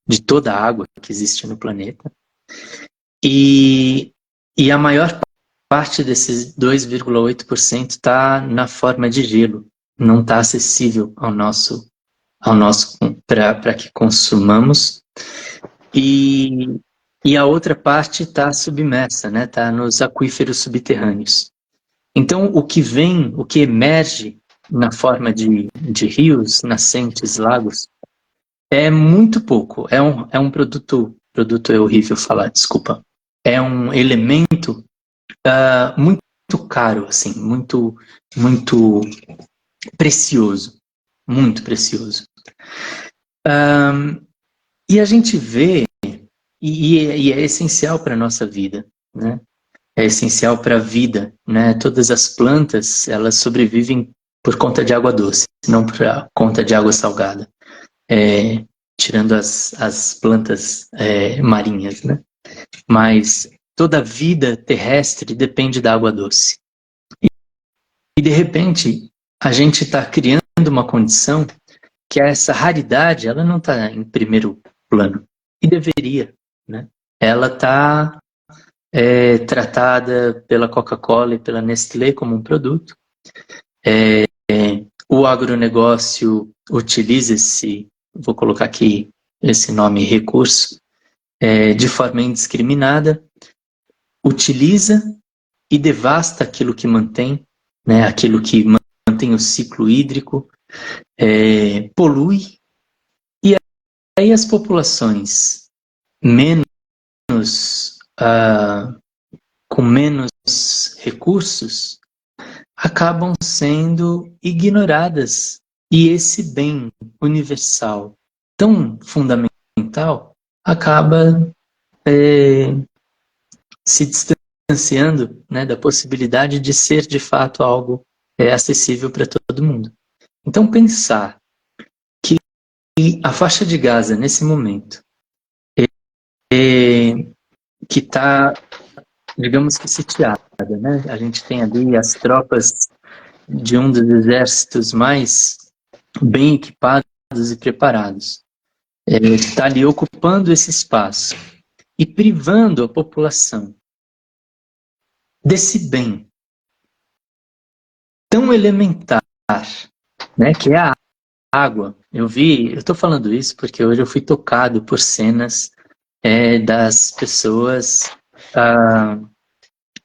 de toda a água que existe no planeta. E a maior parte desses 2,8% está na forma de gelo, não está acessível ao nosso para que consumamos. E a outra parte está submersa, né? Está nos aquíferos subterrâneos. Então, o que emerge na forma de rios, nascentes, lagos, é muito pouco. É um produto é horrível falar, desculpa. É um elemento muito caro, assim, muito precioso. Muito precioso. E a gente vê, e é essencial para a nossa vida, né? É essencial para a vida, né? Todas as plantas, elas sobrevivem por conta de água doce, não por conta de água salgada. Tirando as plantas marinhas, né? Mas toda a vida terrestre depende da água doce. E de repente, a gente está criando uma condição que essa raridade, ela não está em primeiro plano. E deveria, né? Ela está tratada pela Coca-Cola e pela Nestlé como um produto. O agronegócio utiliza vou colocar aqui esse nome, recurso, de forma indiscriminada, utiliza e devasta aquilo que mantém, né, aquilo que mantém o ciclo hídrico, polui, e aí as populações com menos recursos acabam sendo ignoradas. E esse bem universal tão fundamental acaba se distanciando, né, da possibilidade de ser de fato algo acessível para todo mundo. Então pensar que a faixa de Gaza nesse momento que está, digamos que sitiada, né? A gente tem ali as tropas de um dos exércitos mais bem equipados e preparados. Está ali ocupando esse espaço e privando a população desse bem tão elementar, né, que é a água. Eu estou falando isso porque hoje eu fui tocado por cenas das pessoas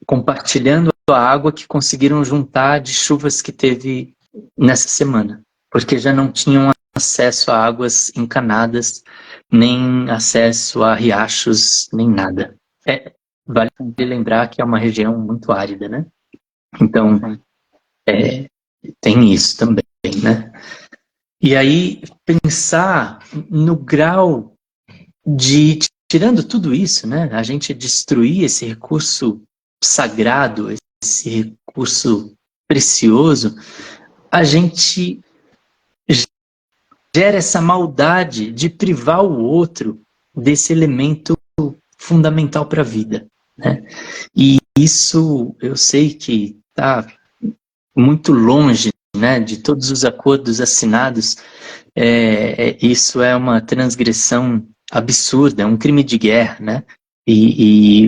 compartilhando a água que conseguiram juntar de chuvas que teve nessa semana, porque já não tinham acesso a águas encanadas, nem acesso a riachos, nem nada. Vale lembrar que é uma região muito árida, né? Então, tem isso também, né? E aí, pensar no grau de, tirando tudo isso, né? A gente destruir esse recurso sagrado, esse recurso precioso, a gente gera essa maldade de privar o outro desse elemento fundamental para a vida, né? E isso eu sei que está muito longe, né, de todos os acordos assinados. Isso é uma transgressão absurda, é um crime de guerra, né?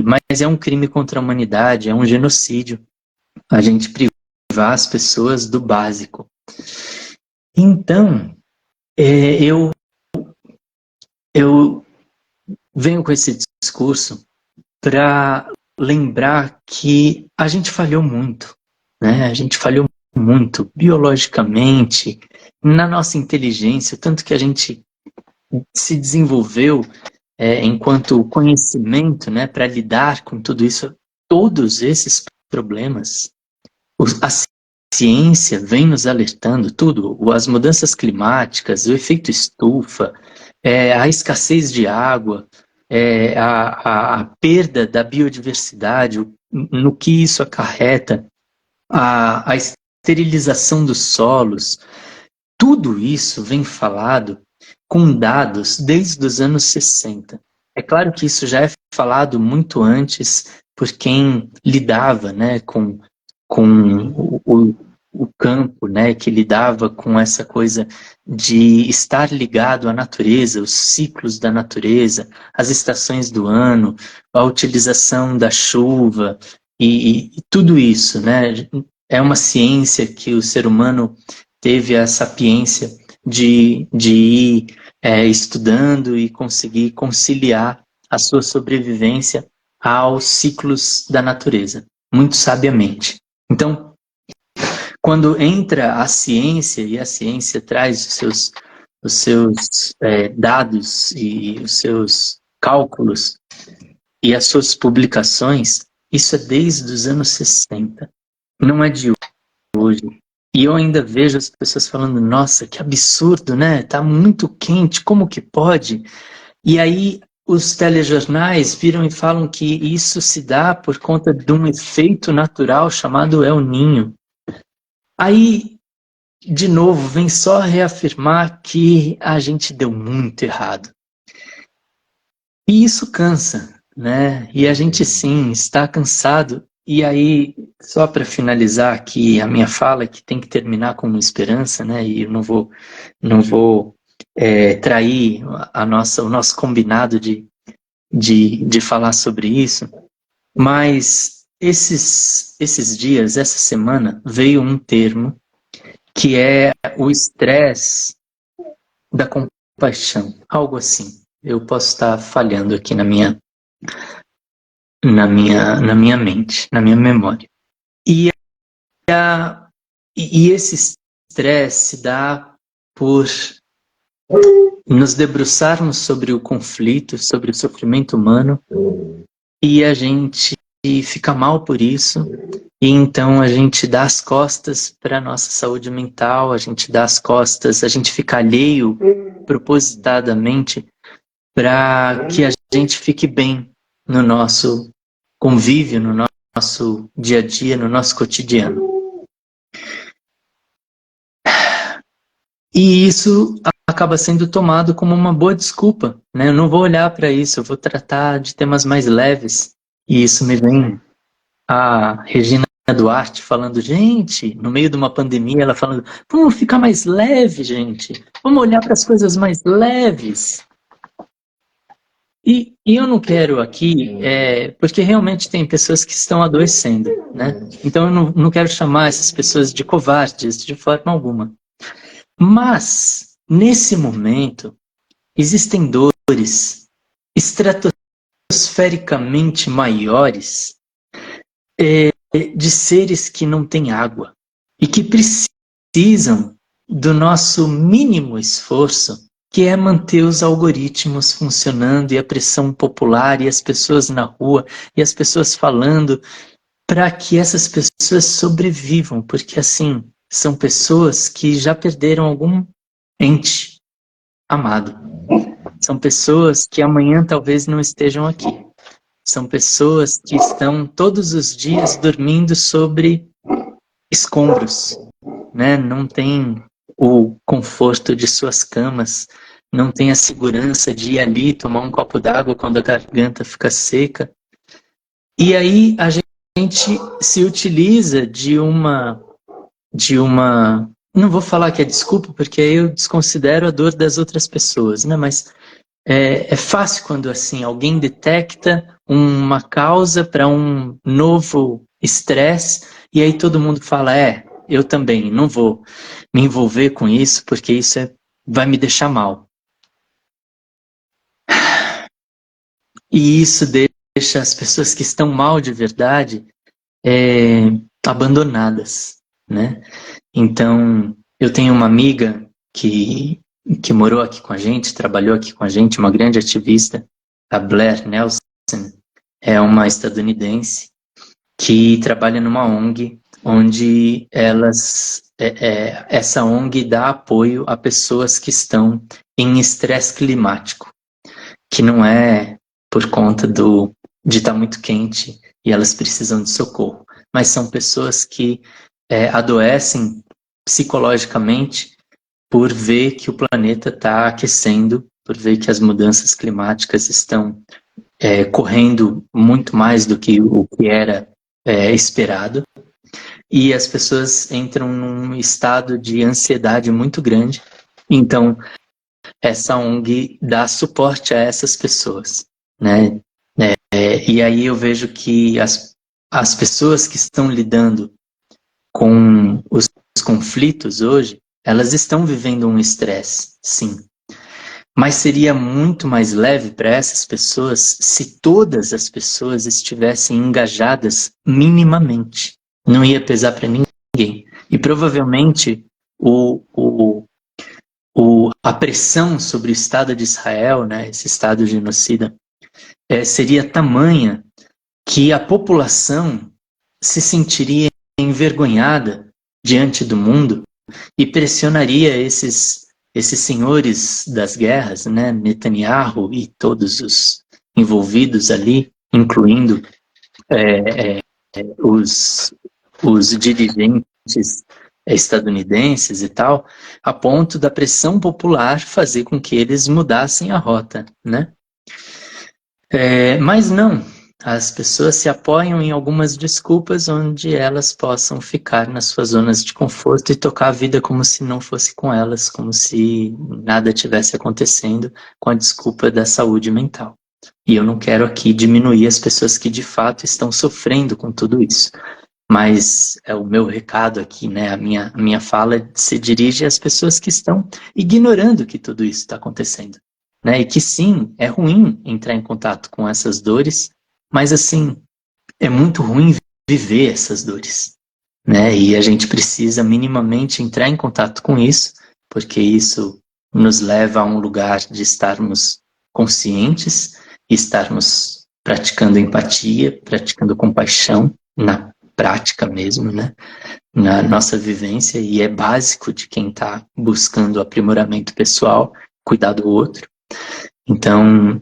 Mas é um crime contra a humanidade, é um genocídio. A gente privar as pessoas do básico. Então, eu venho com esse discurso para lembrar que a gente falhou muito, né? A gente falhou muito biologicamente, na nossa inteligência, tanto que a gente se desenvolveu enquanto conhecimento, né, para lidar com tudo isso, todos esses problemas. A ciência vem nos alertando tudo, as mudanças climáticas, o efeito estufa, a escassez de água, a perda da biodiversidade, no que isso acarreta, a esterilização dos solos, tudo isso vem falado com dados desde os anos 60. É claro que isso já é falado muito antes por quem lidava, né, com o campo, né, que lidava com essa coisa de estar ligado à natureza, os ciclos da natureza, as estações do ano, a utilização da chuva e tudo isso, né? É uma ciência que o ser humano teve a sapiência de ir estudando e conseguir conciliar a sua sobrevivência aos ciclos da natureza, muito sabiamente. Então, quando entra a ciência e a ciência traz os seus dados e os seus cálculos e as suas publicações, isso é desde os anos 60, não é de hoje. E eu ainda vejo as pessoas falando, nossa, que absurdo, né? Tá muito quente, como que pode? E aí os telejornais viram e falam que isso se dá por conta de um efeito natural chamado El Niño. Aí, de novo, vem só reafirmar que a gente deu muito errado. E isso cansa, né? E a gente sim está cansado. E aí, só para finalizar aqui a minha fala, que tem que terminar com uma esperança, né? E eu não vou trair o nosso combinado de falar sobre isso. Mas esses dias, essa semana, veio um termo que é o estresse da compaixão, algo assim. Eu posso estar falhando aqui na minha mente, na minha memória. E esse estresse se dá por nos debruçarmos sobre o conflito, sobre o sofrimento humano, e a gente fica mal por isso, e então a gente dá as costas para a nossa saúde mental, a gente dá as costas, a gente fica alheio propositadamente para que a gente fique bem no nosso convívio no nosso dia a dia, no nosso cotidiano. E isso acaba sendo tomado como uma boa desculpa, né? Eu não vou olhar para isso, eu vou tratar de temas mais leves. E isso me vem a Regina Duarte falando, gente, no meio de uma pandemia, ela falando, vamos ficar mais leve, gente. Vamos olhar para as coisas mais leves. E eu não quero aqui, porque realmente tem pessoas que estão adoecendo, né? Então eu não quero chamar essas pessoas de covardes de forma alguma. Mas, nesse momento, existem dores estratosfericamente maiores de seres que não têm água e que precisam do nosso mínimo esforço, que é manter os algoritmos funcionando e a pressão popular e as pessoas na rua e as pessoas falando para que essas pessoas sobrevivam, porque assim, são pessoas que já perderam algum ente amado. São pessoas que amanhã talvez não estejam aqui. São pessoas que estão todos os dias dormindo sobre escombros, né? Não tem o conforto de suas camas, não tem a segurança de ir ali tomar um copo d'água quando a garganta fica seca. E aí a gente se utiliza de uma, não vou falar que é desculpa, porque aí eu desconsidero a dor das outras pessoas, né? Mas é fácil quando assim alguém detecta uma causa para um novo estresse e aí todo mundo fala, eu também não vou me envolver com isso porque isso vai me deixar mal. E isso deixa as pessoas que estão mal de verdade abandonadas, né? Então, eu tenho uma amiga que morou aqui com a gente, trabalhou aqui com a gente, uma grande ativista, a Blair Nelson, é uma estadunidense que trabalha numa ONG, onde essa ONG dá apoio a pessoas que estão em estresse climático, que não é por conta de estar muito quente e elas precisam de socorro, mas são pessoas que adoecem psicologicamente por ver que o planeta está aquecendo, por ver que as mudanças climáticas estão correndo muito mais do que o que era esperado, e as pessoas entram num estado de ansiedade muito grande. Então, essa ONG dá suporte a essas pessoas, né? E aí eu vejo que as pessoas que estão lidando com os conflitos hoje, elas estão vivendo um estresse, sim. Mas seria muito mais leve para essas pessoas se todas as pessoas estivessem engajadas minimamente. Não ia pesar para ninguém. E provavelmente a pressão sobre o Estado de Israel, né, esse Estado genocida, seria tamanha que a população se sentiria envergonhada diante do mundo e pressionaria esses senhores das guerras, né, Netanyahu e todos os envolvidos ali, incluindo os dirigentes estadunidenses e tal, a ponto da pressão popular fazer com que eles mudassem a rota, né? Mas não, as pessoas se apoiam em algumas desculpas onde elas possam ficar nas suas zonas de conforto e tocar a vida como se não fosse com elas, como se nada tivesse acontecendo, com a desculpa da saúde mental. E eu não quero aqui diminuir as pessoas que de fato estão sofrendo com tudo isso. Mas o meu recado aqui, né, a minha fala se dirige às pessoas que estão ignorando que tudo isso está acontecendo. Né? E que sim, é ruim entrar em contato com essas dores, mas assim, é muito ruim viver essas dores, né? E a gente precisa minimamente entrar em contato com isso, porque isso nos leva a um lugar de estarmos conscientes, estarmos praticando empatia, praticando compaixão na prática mesmo, né? Na nossa vivência, e é básico de quem está buscando aprimoramento pessoal, cuidar do outro. Então,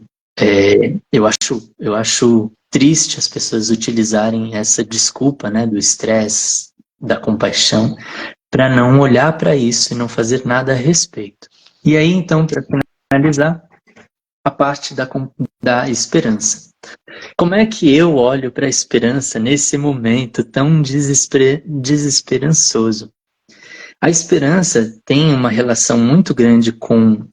eu acho triste as pessoas utilizarem essa desculpa, né, do estresse, da compaixão, para não olhar para isso e não fazer nada a respeito. E aí, então, para finalizar, a parte da esperança. Como é que eu olho para a esperança nesse momento tão desesperançoso? A esperança tem uma relação muito grande com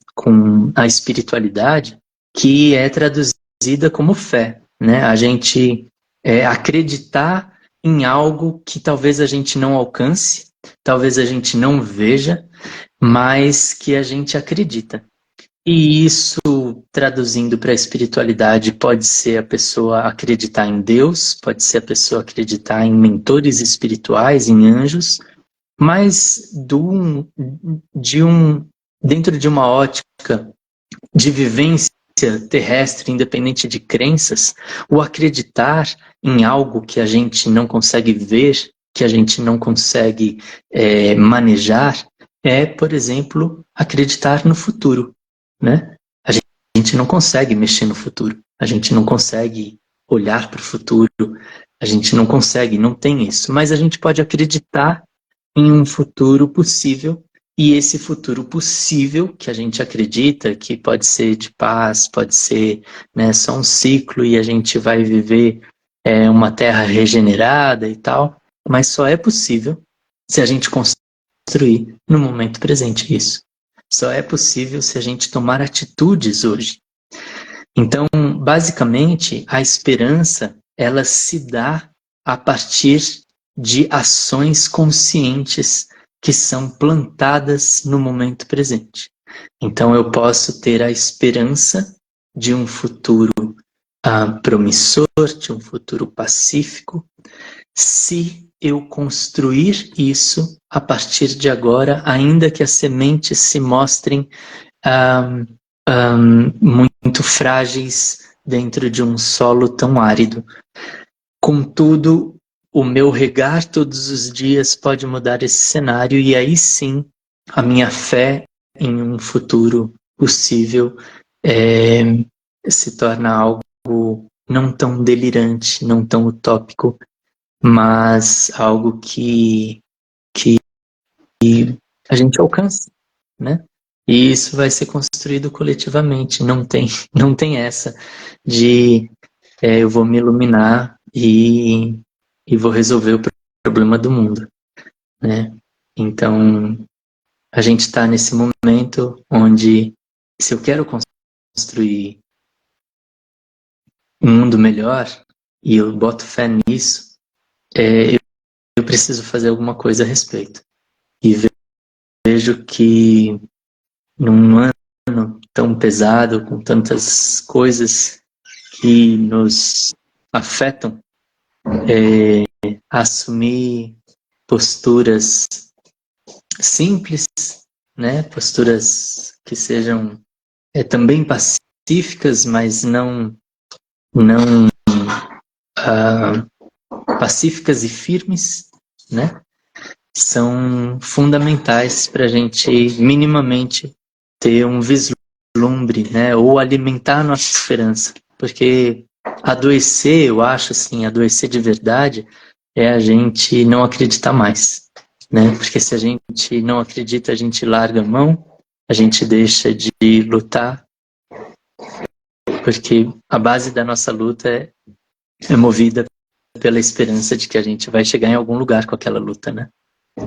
a espiritualidade, que é traduzida como fé, né? A gente acreditar em algo que talvez a gente não alcance, talvez a gente não veja, mas que a gente acredita. E isso, traduzindo para a espiritualidade, pode ser a pessoa acreditar em Deus, pode ser a pessoa acreditar em mentores espirituais, em anjos, mas dentro de uma ótica de vivência terrestre, independente de crenças, o acreditar em algo que a gente não consegue ver, que a gente não consegue manejar, por exemplo, acreditar no futuro, né? A gente não consegue mexer no futuro, a gente não consegue olhar para o futuro, a gente não consegue, não tem isso, mas a gente pode acreditar em um futuro possível, e esse futuro possível que a gente acredita que pode ser de paz, pode ser, né, só um ciclo e a gente vai viver uma terra regenerada e tal, mas só é possível se a gente construir no momento presente isso. Só é possível se a gente tomar atitudes hoje. Então, basicamente, a esperança, ela se dá a partir de ações conscientes que são plantadas no momento presente. Então, eu posso ter a esperança de um futuro promissor, de um futuro pacífico, se eu construir isso a partir de agora, ainda que as sementes se mostrem muito frágeis dentro de um solo tão árido. Contudo, o meu regar todos os dias pode mudar esse cenário e aí sim a minha fé em um futuro possível se torna algo não tão delirante, não tão utópico, mas algo que a gente alcança, né? E isso vai ser construído coletivamente, não tem essa de eu vou me iluminar e vou resolver o problema do mundo, né? Então, a gente está nesse momento onde, se eu quero construir um mundo melhor, e eu boto fé nisso, eu preciso fazer alguma coisa a respeito. E vejo que num ano tão pesado, com tantas coisas que nos afetam, assumir posturas simples, né? Posturas que sejam também pacíficas, mas não pacíficas e firmes, né? São fundamentais para a gente minimamente ter um vislumbre, né? Ou alimentar a nossa esperança. Porque adoecer, eu acho assim, adoecer de verdade é a gente não acreditar mais, né? Porque se a gente não acredita, a gente larga a mão, a gente deixa de lutar, porque a base da nossa luta é movida pela esperança de que a gente vai chegar em algum lugar com aquela luta, né?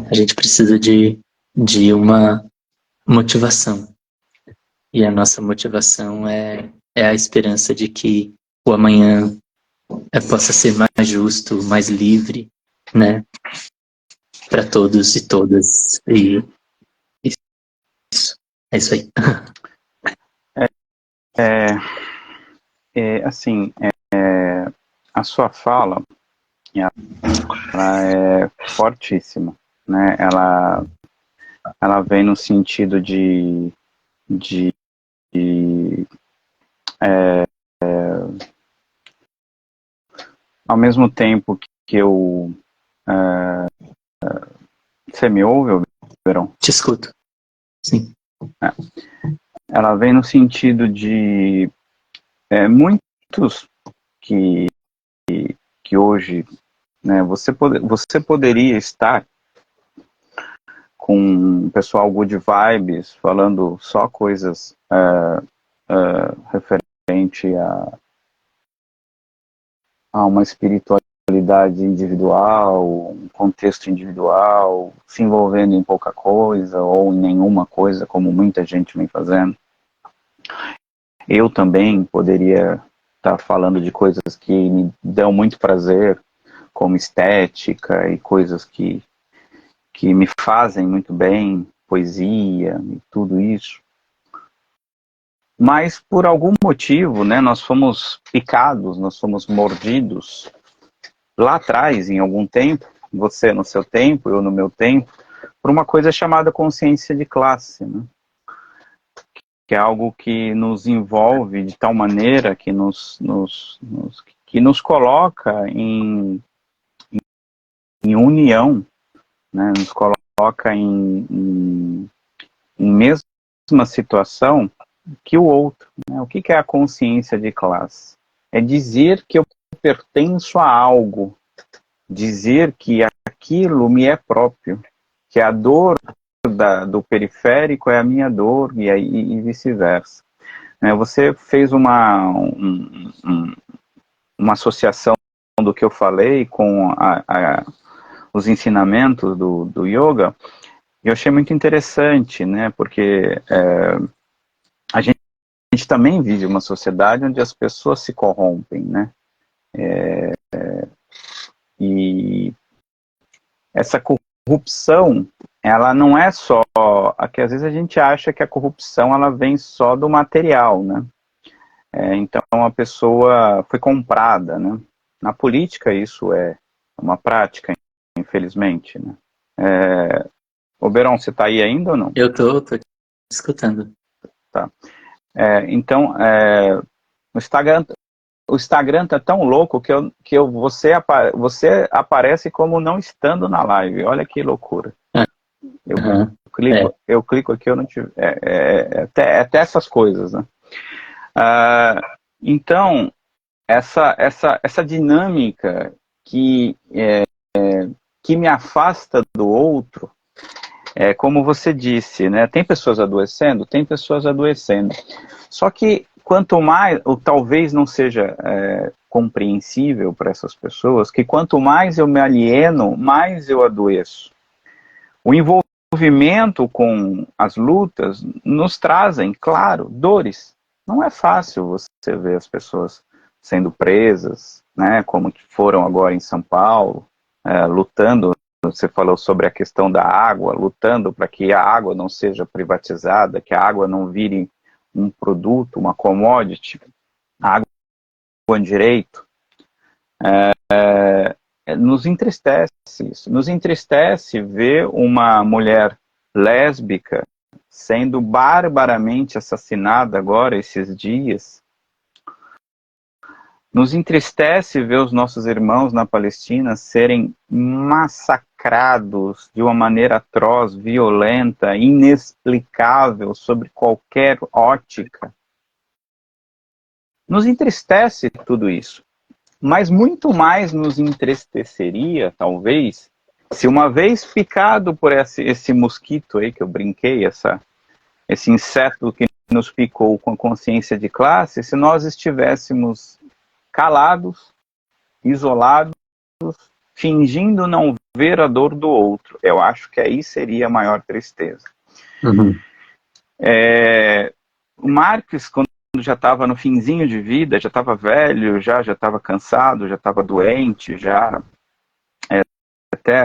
A gente precisa de uma motivação. E a nossa motivação é a esperança de que o amanhã possa ser mais justo, mais livre, né? Para todos e todas. E isso. É isso aí. Assim, a sua fala, ela é fortíssima, né? Ela vem no sentido de ao mesmo tempo que eu você me ouve, Verão? Te escuto. Sim. Ela vem no sentido de muitos que que hoje, né, você poderia estar com o pessoal good vibes, falando só coisas referente a uma espiritualidade individual, um contexto individual, se envolvendo em pouca coisa ou em nenhuma coisa, como muita gente vem fazendo. Eu também poderia estar falando de coisas que me dão muito prazer, como estética e coisas que me fazem muito bem, poesia e tudo isso. Mas por algum motivo, né, nós fomos picados, nós fomos mordidos lá atrás, em algum tempo, você no seu tempo, eu no meu tempo, por uma coisa chamada consciência de classe, né? Que é algo que nos envolve de tal maneira que que nos coloca em união, né? Nos coloca em mesma situação que o outro, né? O que é a consciência de classe? É dizer que eu pertenço a algo, dizer que aquilo me é próprio, que a dor do periférico é a minha dor e vice-versa. Você fez uma associação do que eu falei com os ensinamentos do yoga, e eu achei muito interessante, né? Porque a gente também vive uma sociedade onde as pessoas se corrompem, né? E essa corrupção, ela não é só... Aqui às vezes a gente acha que a corrupção ela vem só do material, né? Então a pessoa foi comprada, né? Na política isso é uma prática, infelizmente, né? Ô Beron, você está aí ainda ou não? Eu tô escutando. Tá. Então, o Instagram tá tão louco que você aparece como não estando na live. Olha que loucura. Eu clico aqui, eu não tive... até essas coisas, né? Então, essa dinâmica que me afasta do outro, como você disse, né? Tem pessoas adoecendo? Tem pessoas adoecendo. Só que quanto mais, ou talvez não seja compreensível para essas pessoas, que quanto mais eu me alieno, mais eu adoeço. O envolvimento com as lutas nos trazem, claro, dores. Não é fácil você ver as pessoas sendo presas, né, como foram agora em São Paulo, lutando. Você falou sobre a questão da água, lutando para que a água não seja privatizada, que a água não vire um produto, uma commodity, a água é um direito. Nos entristece isso. Nos entristece ver uma mulher lésbica sendo barbaramente assassinada agora, esses dias. Nos entristece ver os nossos irmãos na Palestina serem massacrados de uma maneira atroz, violenta, inexplicável, sobre qualquer ótica. Nos entristece tudo isso. Mas muito mais nos entristeceria, talvez, se uma vez picado por esse mosquito aí que eu brinquei, esse inseto que nos picou com a consciência de classe, se nós estivéssemos calados, isolados, fingindo não ver a dor do outro. Eu acho que aí seria a maior tristeza. Uhum. O Marx, quando já estava no finzinho de vida, já estava velho, já estava cansado, já estava doente,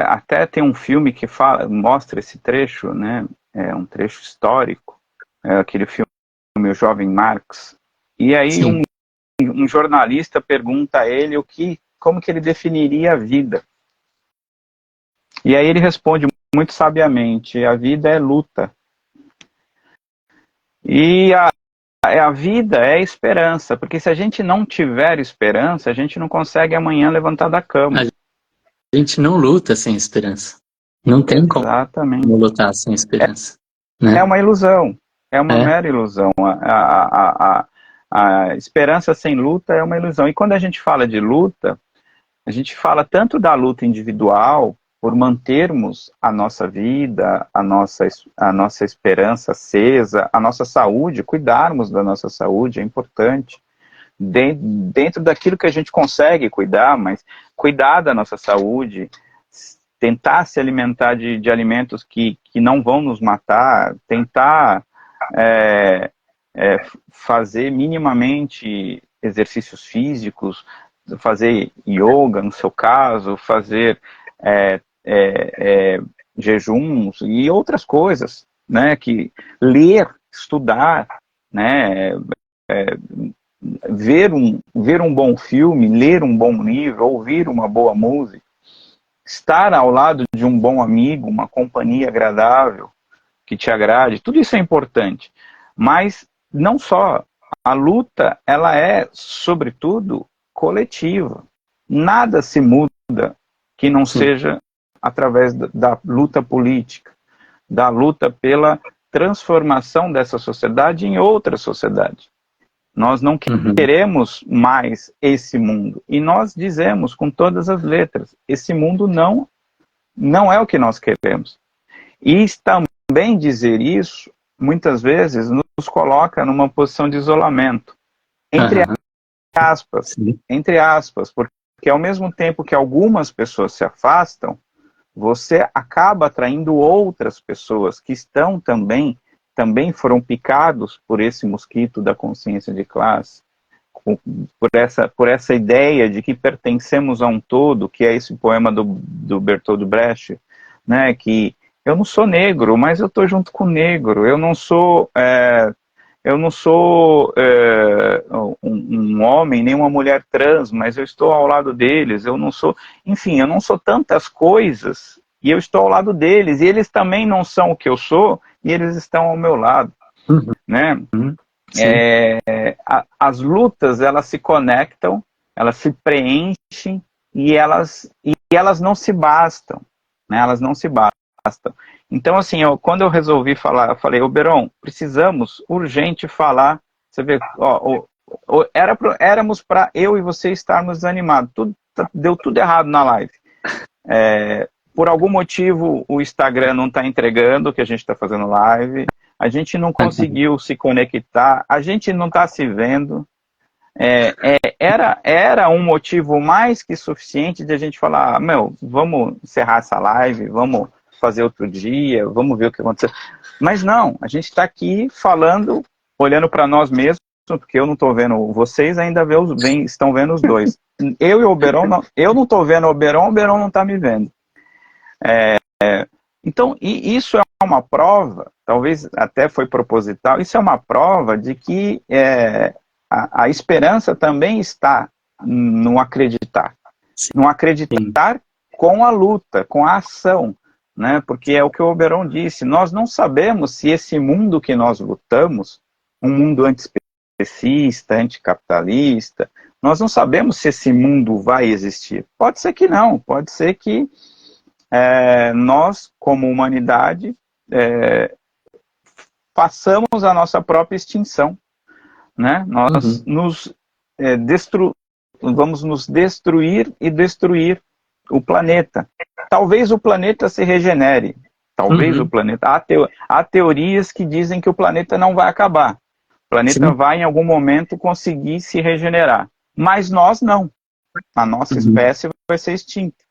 até tem um filme que mostra esse trecho, né? É um trecho histórico, aquele filme O Jovem Marx. E aí um jornalista pergunta a ele como que ele definiria a vida. E aí ele responde muito sabiamente: a vida é luta. E a vida é esperança, porque se a gente não tiver esperança, a gente não consegue amanhã levantar da cama. A gente não luta sem esperança. Não tem Exatamente. como lutar sem esperança. Né? É uma ilusão, é uma mera ilusão. A esperança sem luta é uma ilusão. E quando a gente fala de luta, A gente fala tanto da luta individual por mantermos a nossa vida, a nossa esperança acesa, a nossa saúde, cuidarmos da nossa saúde é importante. Dentro daquilo que a gente consegue cuidar, mas cuidar da nossa saúde, tentar se alimentar de alimentos que não vão nos matar, tentar fazer minimamente exercícios físicos, fazer yoga, no seu caso, fazer jejuns e outras coisas, né, que ler, estudar, né, ver um bom filme, ler um bom livro, ouvir uma boa música, estar ao lado de um bom amigo, uma companhia agradável, que te agrade, tudo isso é importante. Mas não só, a luta, ela é, sobretudo, coletiva. Nada se muda que não seja através da luta política, da luta pela transformação dessa sociedade em outra sociedade. Nós não queremos mais esse mundo. E nós dizemos com todas as letras, esse mundo não é o que nós queremos. E também dizer isso, muitas vezes, nos coloca numa posição de isolamento. Entre aspas, porque ao mesmo tempo que algumas pessoas se afastam, você acaba atraindo outras pessoas que estão também foram picados por esse mosquito da consciência de classe, por essa ideia de que pertencemos a um todo, que é esse poema do Bertolt Brecht, né, que eu não sou negro, mas eu estou junto com o negro, eu não sou um homem, nem uma mulher trans, mas eu estou ao lado deles, eu não sou tantas coisas, e eu estou ao lado deles, e eles também não são o que eu sou, e eles estão ao meu lado, né? As lutas, elas se conectam, elas se preenchem, e elas não se bastam, né? Elas não se bastam. Então, assim, quando eu resolvi falar, eu falei, Beron, precisamos urgente falar, você vê, éramos para eu e você estarmos desanimados, deu tudo errado na live. Por algum motivo, o Instagram não está entregando que a gente está fazendo live, a gente não conseguiu se conectar, a gente não está se vendo. Era um motivo mais que suficiente de a gente falar, vamos encerrar essa live, vamos fazer outro dia, vamos ver o que aconteceu. Mas não, a gente está aqui falando, olhando para nós mesmos, porque eu não estou vendo vocês, ainda estão vendo os dois. Eu e o Beron, eu não estou vendo o Beron não está me vendo. Então, e isso é uma prova, talvez até foi proposital, isso é uma prova de que a esperança também está no acreditar. No acreditar com a luta, com a ação, né? Porque é o que o Oberon disse, nós não sabemos se esse mundo que nós lutamos, um mundo antiespecista, anticapitalista, nós não sabemos se esse mundo vai existir. Pode ser que não, pode ser que nós, como humanidade, façamos a nossa própria extinção, né? Nós vamos nos destruir e destruir o planeta. Talvez o planeta se regenere, talvez o planeta... Há teorias que dizem que o planeta não vai acabar, o planeta vai em algum momento conseguir se regenerar, mas nós não, a nossa espécie vai ser extinta.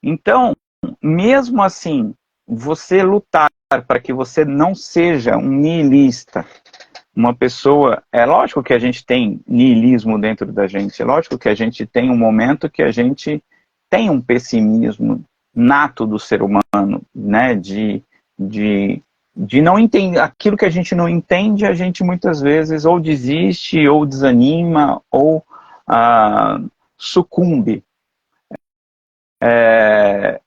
Então, mesmo assim, você lutar para que você não seja um nihilista, uma pessoa... É lógico que a gente tem nihilismo dentro da gente, é lógico que a gente tem um momento que a gente tem um pessimismo nato do ser humano, né, de não entender aquilo que a gente não entende, a gente muitas vezes ou desiste, ou desanima, ou sucumbe.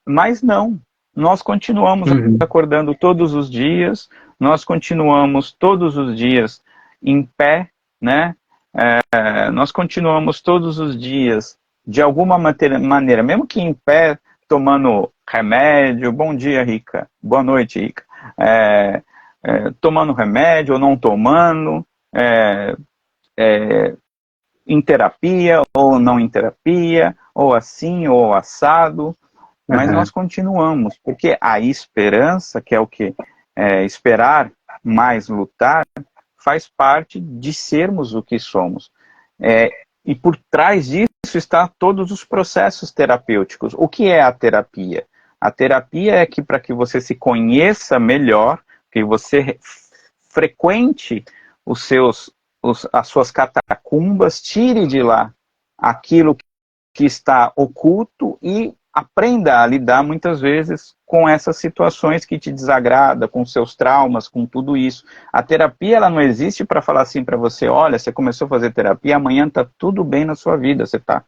Mas não, nós continuamos acordando todos os dias, nós continuamos todos os dias em pé, né? Nós continuamos todos os dias, de alguma maneira, mesmo que em pé, tomando remédio. Bom dia, Rica. Boa noite, Rica. Tomando remédio ou não tomando, em terapia, ou não em terapia, ou assim, ou assado, mas nós continuamos, porque a esperança, que é o que? Esperar mais lutar, faz parte de sermos o que somos. E por trás disso está todos os processos terapêuticos. O que é a terapia? A terapia é que para que você se conheça melhor, que você frequente as suas catacumbas, tire de lá aquilo que está oculto e aprenda a lidar muitas vezes com essas situações que te desagradam, com seus traumas, com tudo isso. A terapia, ela não existe para falar assim para você, olha, você começou a fazer terapia, amanhã está tudo bem na sua vida, você tá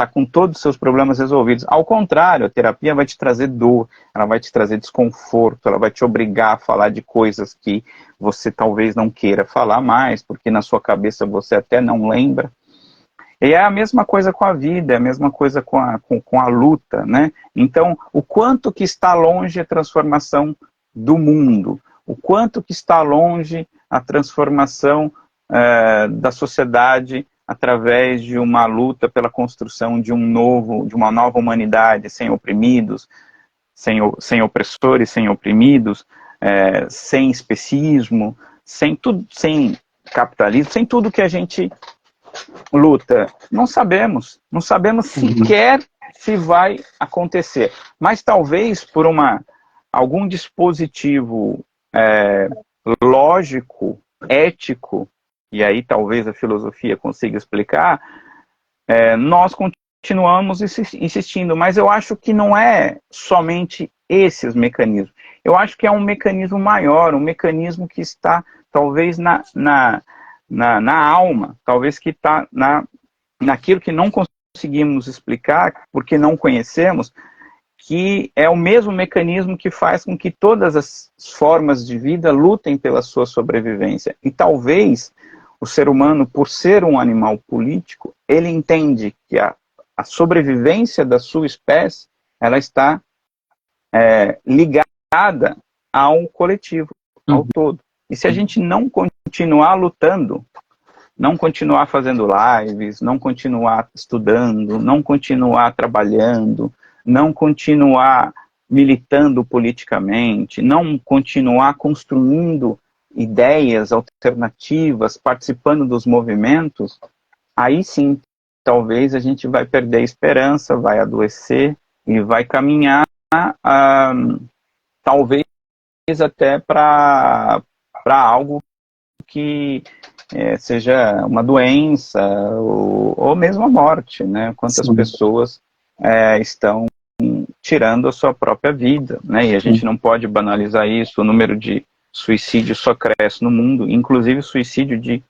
com todos os seus problemas resolvidos. Ao contrário, a terapia vai te trazer dor, ela vai te trazer desconforto, ela vai te obrigar a falar de coisas que você talvez não queira falar mais, porque na sua cabeça você até não lembra. E é a mesma coisa com a vida, é a mesma coisa com a luta, né? Então, o quanto que está longe a transformação do mundo, o quanto que está longe a transformação da sociedade através de uma luta pela construção de uma nova humanidade, sem oprimidos, sem opressores, sem oprimidos, sem especismo, sem capitalismo, sem tudo que a gente luta. Não sabemos sequer se vai acontecer, mas talvez por algum dispositivo lógico, ético, e aí talvez a filosofia consiga explicar, nós continuamos insistindo, mas eu acho que não é somente esses mecanismos, eu acho que é um mecanismo maior, um mecanismo que está talvez na alma, talvez que está naquilo que não conseguimos explicar, porque não conhecemos, que é o mesmo mecanismo que faz com que todas as formas de vida lutem pela sua sobrevivência. E talvez o ser humano, por ser um animal político, ele entende que a sobrevivência da sua espécie, ela está ligada ao coletivo, ao todo. E se a gente não continuar lutando, não continuar fazendo lives, não continuar estudando, não continuar trabalhando, não continuar militando politicamente, não continuar construindo ideias alternativas, participando dos movimentos, aí sim, talvez a gente vai perder a esperança, vai adoecer e vai caminhar, talvez até para algo que seja uma doença ou mesmo a morte, né? Quantas pessoas estão tirando a sua própria vida, né? E a gente não pode banalizar isso, o número de suicídios só cresce no mundo, inclusive suicídio de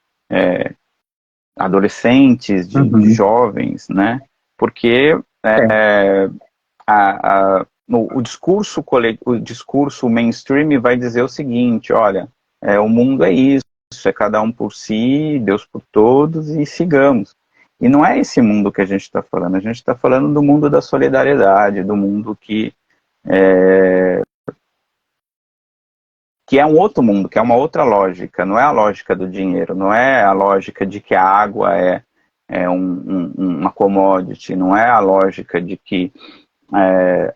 adolescentes, de jovens, né? Porque o discurso mainstream vai dizer o seguinte, olha, o mundo é isso, é cada um por si, Deus por todos, e sigamos. E não é esse mundo que a gente está falando, a gente está falando do mundo da solidariedade, do mundo que é um outro mundo, que é uma outra lógica, não é a lógica do dinheiro, não é a lógica de que a água é uma commodity, não é a lógica de que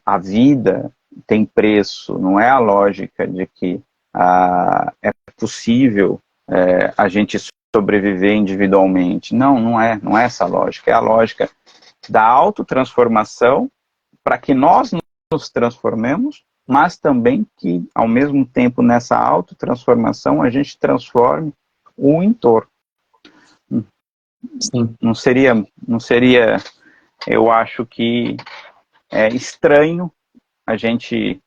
a vida tem preço, não é a lógica de que é possível a gente sobreviver individualmente. Não é essa lógica, é a lógica da autotransformação para que nós nos transformemos, mas também que, ao mesmo tempo, nessa autotransformação, a gente transforme o entorno. Sim. Não seria, eu acho que estranho a gente,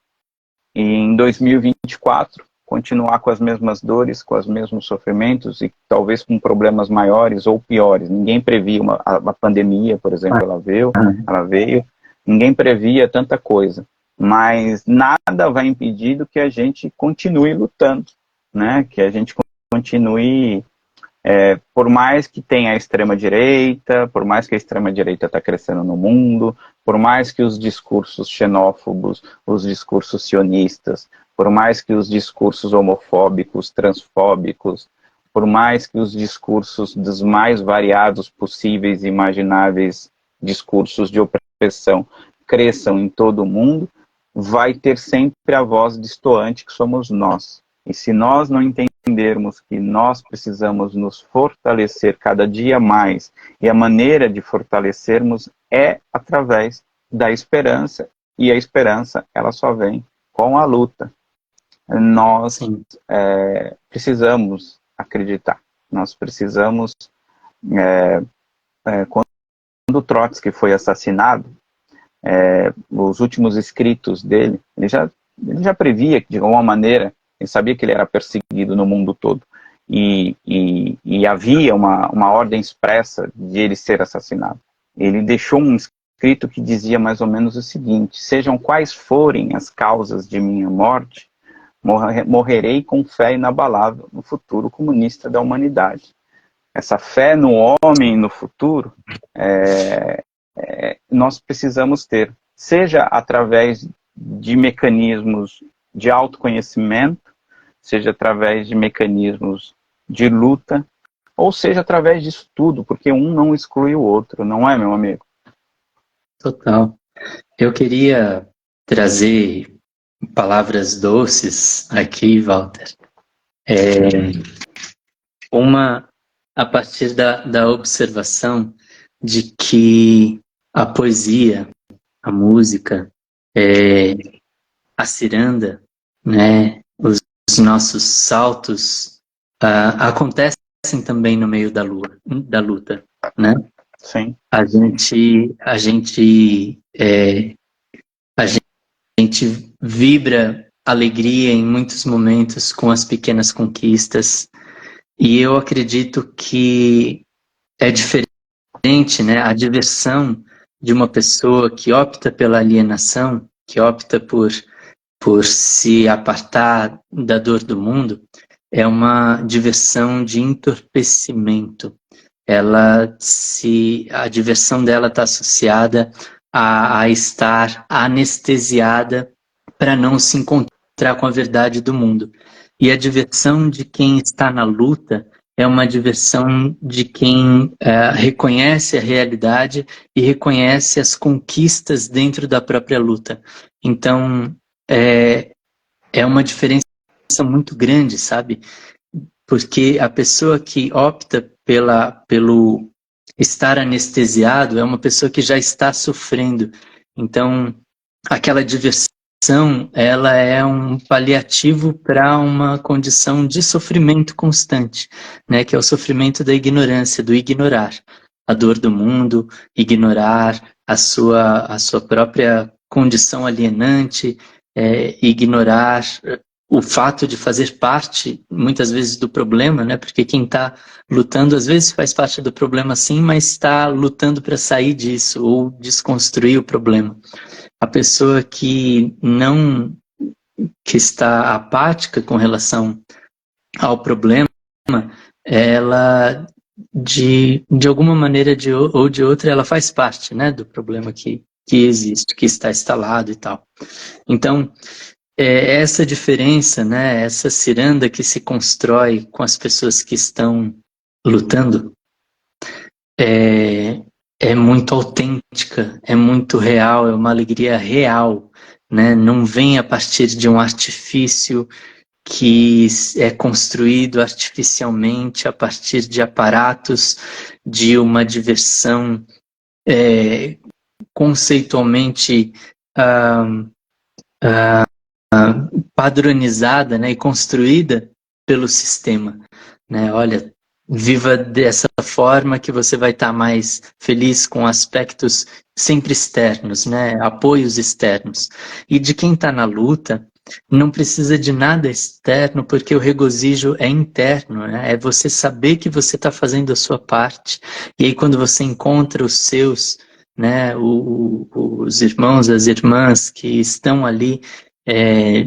em 2024, continuar com as mesmas dores, com os mesmos sofrimentos e talvez com problemas maiores ou piores. Ninguém previa a pandemia, por exemplo, ela veio, ninguém previa tanta coisa, mas nada vai impedir que a gente continue lutando, né? Que a gente continue, por mais que tenha a extrema-direita, por mais que a extrema-direita está crescendo no mundo, por mais que os discursos xenófobos, os discursos sionistas, por mais que os discursos homofóbicos, transfóbicos, por mais que os discursos dos mais variados possíveis e imagináveis, discursos de opressão, cresçam em todo o mundo, vai ter sempre a voz distoante que somos nós. E se nós não entendermos que nós precisamos nos fortalecer cada dia mais, e a maneira de fortalecermos é através da esperança, e a esperança ela só vem com a luta. Nós precisamos acreditar, nós precisamos, quando Trotsky foi assassinado, os últimos escritos dele, ele já previa que, de alguma maneira, ele sabia que ele era perseguido no mundo todo, e havia uma ordem expressa de ele ser assassinado. Ele deixou um escrito que dizia mais ou menos o seguinte: sejam quais forem as causas de minha morte, morrerei com fé inabalável no futuro comunista da humanidade. Essa fé no homem, no futuro, nós precisamos ter, seja através de mecanismos de autoconhecimento, seja através de mecanismos de luta, ou seja através disso tudo, porque um não exclui o outro, não é, meu amigo? Total. Eu queria trazer palavras doces aqui, Walter. A partir da observação de que a poesia, a música, a ciranda, né, os nossos saltos acontecem também no meio da luta, né? Sim. A gente vibra alegria em muitos momentos com as pequenas conquistas, e eu acredito que é diferente, né, a diversão de uma pessoa que opta pela alienação, que opta por se apartar da dor do mundo, é uma diversão de entorpecimento. A diversão dela está associada a estar anestesiada para não se encontrar com a verdade do mundo. E a diversão de quem está na luta é uma diversão de quem reconhece a realidade e reconhece as conquistas dentro da própria luta. Então, é uma diferença muito grande, sabe? Porque a pessoa que opta pelo estar anestesiado é uma pessoa que já está sofrendo. Então, aquela diversão, ela é um paliativo para uma condição de sofrimento constante, né? Que é o sofrimento da ignorância, do ignorar a dor do mundo, ignorar a sua própria condição alienante, ignorar o fato de fazer parte, muitas vezes, do problema, né? Porque quem está lutando, às vezes faz parte do problema sim, mas está lutando para sair disso ou desconstruir o problema. A pessoa que está apática com relação ao problema, ela, de alguma maneira ou de outra, ela faz parte, né, do problema que existe, que está instalado e tal. Então, essa diferença, né, essa ciranda que se constrói com as pessoas que estão lutando, é muito autêntica, é muito real, é uma alegria real, né? Não vem a partir de um artifício que é construído artificialmente a partir de aparatos de uma diversão conceitualmente padronizada, né, e construída pelo sistema, né? Olha, viva dessa forma que você vai estar mais feliz, com aspectos sempre externos, né? Apoios externos. E de quem está na luta, não precisa de nada externo, porque o regozijo é interno, né? É você saber que você está fazendo a sua parte. E aí quando você encontra os seus, né, os irmãos, as irmãs que estão ali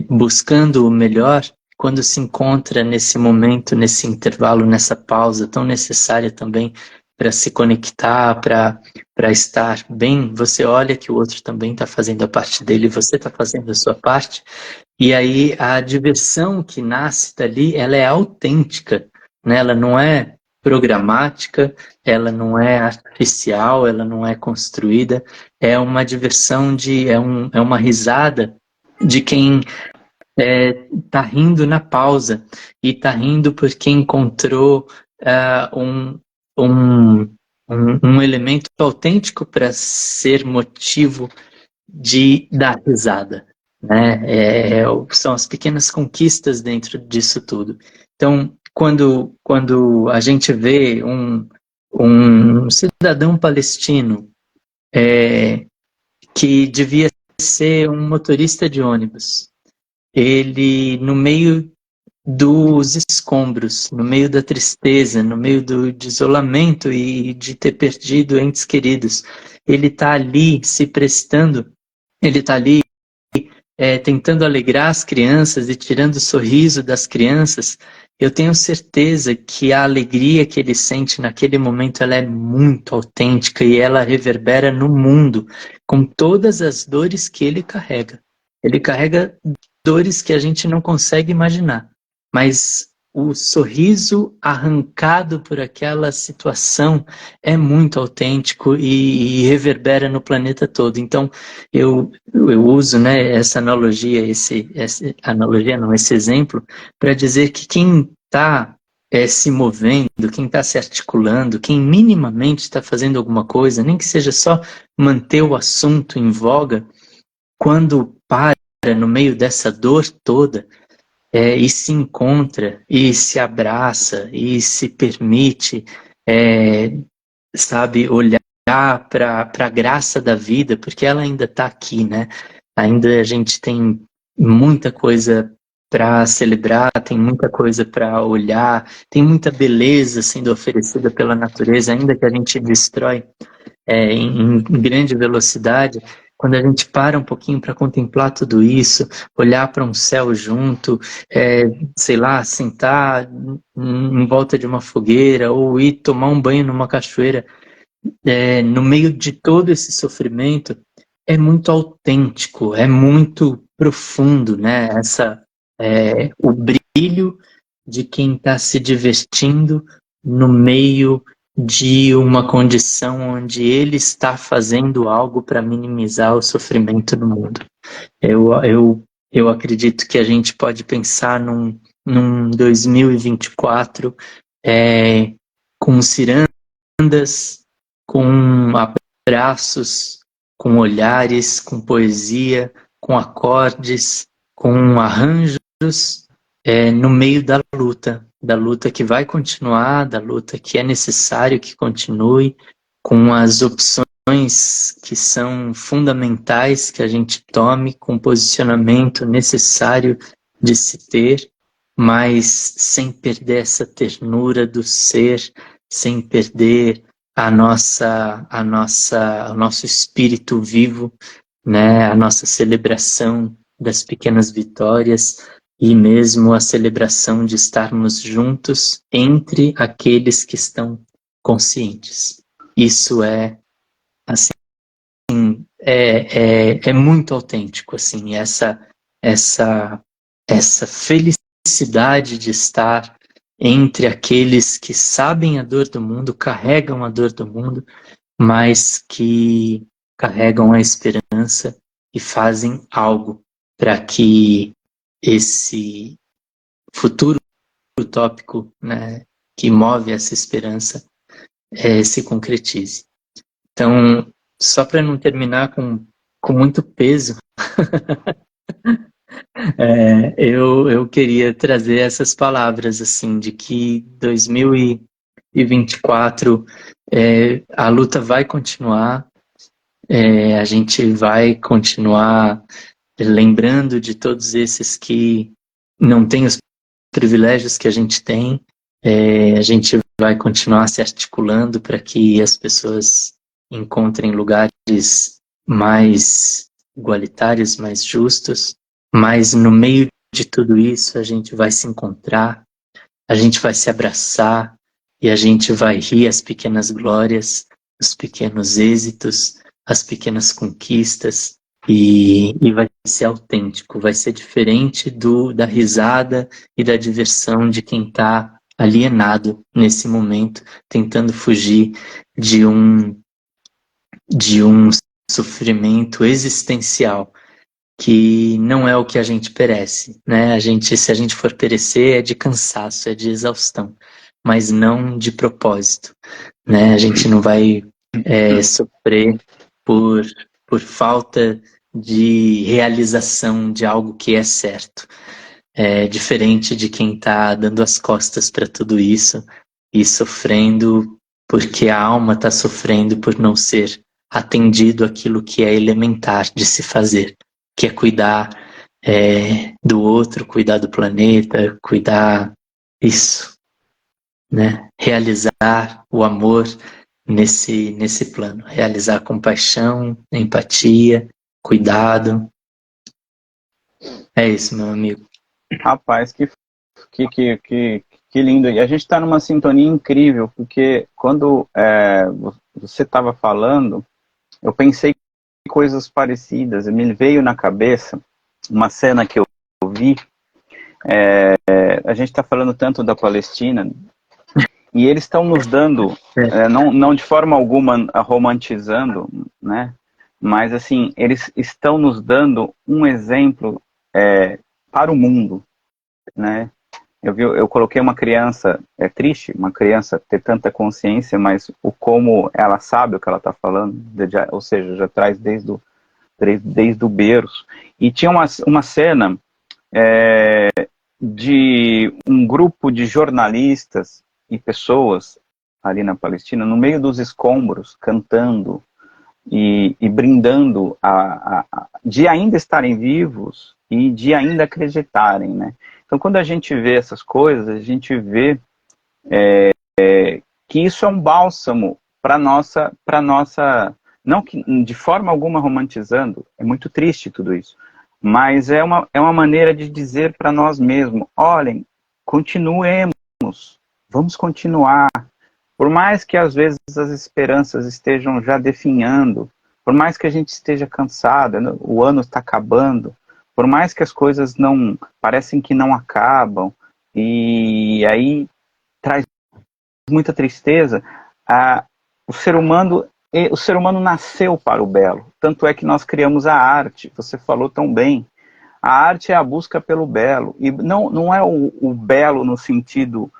buscando o melhor, quando se encontra nesse momento, nesse intervalo, nessa pausa tão necessária também para se conectar, para estar bem, você olha que o outro também está fazendo a parte dele, você está fazendo a sua parte, e aí a diversão que nasce dali, ela é autêntica, né? Ela não é programática, ela não é artificial, ela não é construída, é uma diversão é uma risada de quem tá rindo na pausa, e tá rindo porque encontrou um, um elemento autêntico para ser motivo de dar risada, né? São as pequenas conquistas dentro disso tudo. Então, quando a gente vê um cidadão palestino que devia ser um motorista de ônibus, ele, no meio dos escombros, no meio da tristeza, no meio do isolamento e de ter perdido entes queridos, ele está ali se prestando, ele está ali tentando alegrar as crianças e tirando o sorriso das crianças. Eu tenho certeza que a alegria que ele sente naquele momento, ela é muito autêntica e ela reverbera no mundo com todas as dores que ele carrega. Ele carrega dores que a gente não consegue imaginar, mas o sorriso arrancado por aquela situação é muito autêntico e reverbera no planeta todo. Então, eu uso, né, essa analogia, esse exemplo, para dizer que quem está se movendo, quem está se articulando, quem minimamente está fazendo alguma coisa, nem que seja só manter o assunto em voga, quando para no meio dessa dor toda, e se encontra, e se abraça, e se permite, sabe, olhar para a graça da vida, porque ela ainda está aqui, né? Ainda a gente tem muita coisa para celebrar, tem muita coisa para olhar, tem muita beleza sendo oferecida pela natureza, ainda que a gente destrói em grande velocidade. Quando a gente para um pouquinho para contemplar tudo isso, olhar para um céu junto, sei lá, sentar em volta de uma fogueira ou ir tomar um banho numa cachoeira, no meio de todo esse sofrimento, é muito autêntico, é muito profundo, né? O brilho de quem está se divertindo no meio de uma condição onde ele está fazendo algo para minimizar o sofrimento do mundo. Eu acredito que a gente pode pensar num 2024 com cirandas, com abraços, com olhares, com poesia, com acordes, com arranjos, no meio da luta que vai continuar, da luta que é necessário que continue, com as opções que são fundamentais que a gente tome, com o posicionamento necessário de se ter, mas sem perder essa ternura do ser, sem perder o nosso espírito vivo, né? A nossa celebração das pequenas vitórias e mesmo a celebração de estarmos juntos entre aqueles que estão conscientes. Isso assim, é muito autêntico, assim, essa felicidade de estar entre aqueles que sabem a dor do mundo, carregam a dor do mundo, mas que carregam a esperança e fazem algo para que esse futuro utópico, né, que move essa esperança se concretize. Então, só para não terminar com muito peso, eu queria trazer essas palavras assim de que 2024 a luta vai continuar, a gente vai continuar lembrando de todos esses que não têm os privilégios que a gente tem, a gente vai continuar se articulando para que as pessoas encontrem lugares mais igualitários, mais justos, mas no meio de tudo isso a gente vai se encontrar, a gente vai se abraçar e a gente vai rir as pequenas glórias, os pequenos êxitos, as pequenas conquistas, e vai ser autêntico, vai ser diferente da risada e da diversão de quem está alienado nesse momento, tentando fugir de um sofrimento existencial que não é o que a gente perece, né? Se a gente for perecer, é de cansaço, é de exaustão, mas não de propósito, né? A gente não vai sofrer por, por falta de realização de algo que é certo. É diferente de quem está dando as costas para tudo isso e sofrendo porque a alma está sofrendo por não ser atendido aquilo que é elementar de se fazer, que é cuidar do outro, cuidar do planeta, cuidar isso, né? Realizar o amor nesse plano, realizar compaixão, empatia, cuidado. É isso, meu amigo. Rapaz, que lindo. E a gente está numa sintonia incrível, porque quando você estava falando, eu pensei coisas parecidas. Me veio na cabeça uma cena que eu vi. A gente está falando tanto da Palestina, e eles estão nos dando, não de forma alguma romantizando, né? Mas assim, eles estão nos dando um exemplo para o mundo, né? Eu coloquei uma criança, é triste uma criança ter tanta consciência, mas o como ela sabe o que ela está falando, ou seja, já traz desde o berço. E tinha uma cena de um grupo de jornalistas e pessoas ali na Palestina, no meio dos escombros, cantando e brindando de ainda estarem vivos e de ainda acreditarem, né? Então, quando a gente vê essas coisas, a gente vê que isso é um bálsamo para nossa, não que de forma alguma romantizando, é muito triste tudo isso, mas é uma maneira de dizer para nós mesmos, olhem, continuemos, vamos continuar, por mais que às vezes as esperanças estejam já definhando, por mais que a gente esteja cansada, o ano está acabando, por mais que as coisas não parecem que não acabam, e aí traz muita tristeza, o ser humano nasceu para o belo. Tanto é que nós criamos a arte, você falou tão bem. A arte é a busca pelo belo. E não é o belo no sentido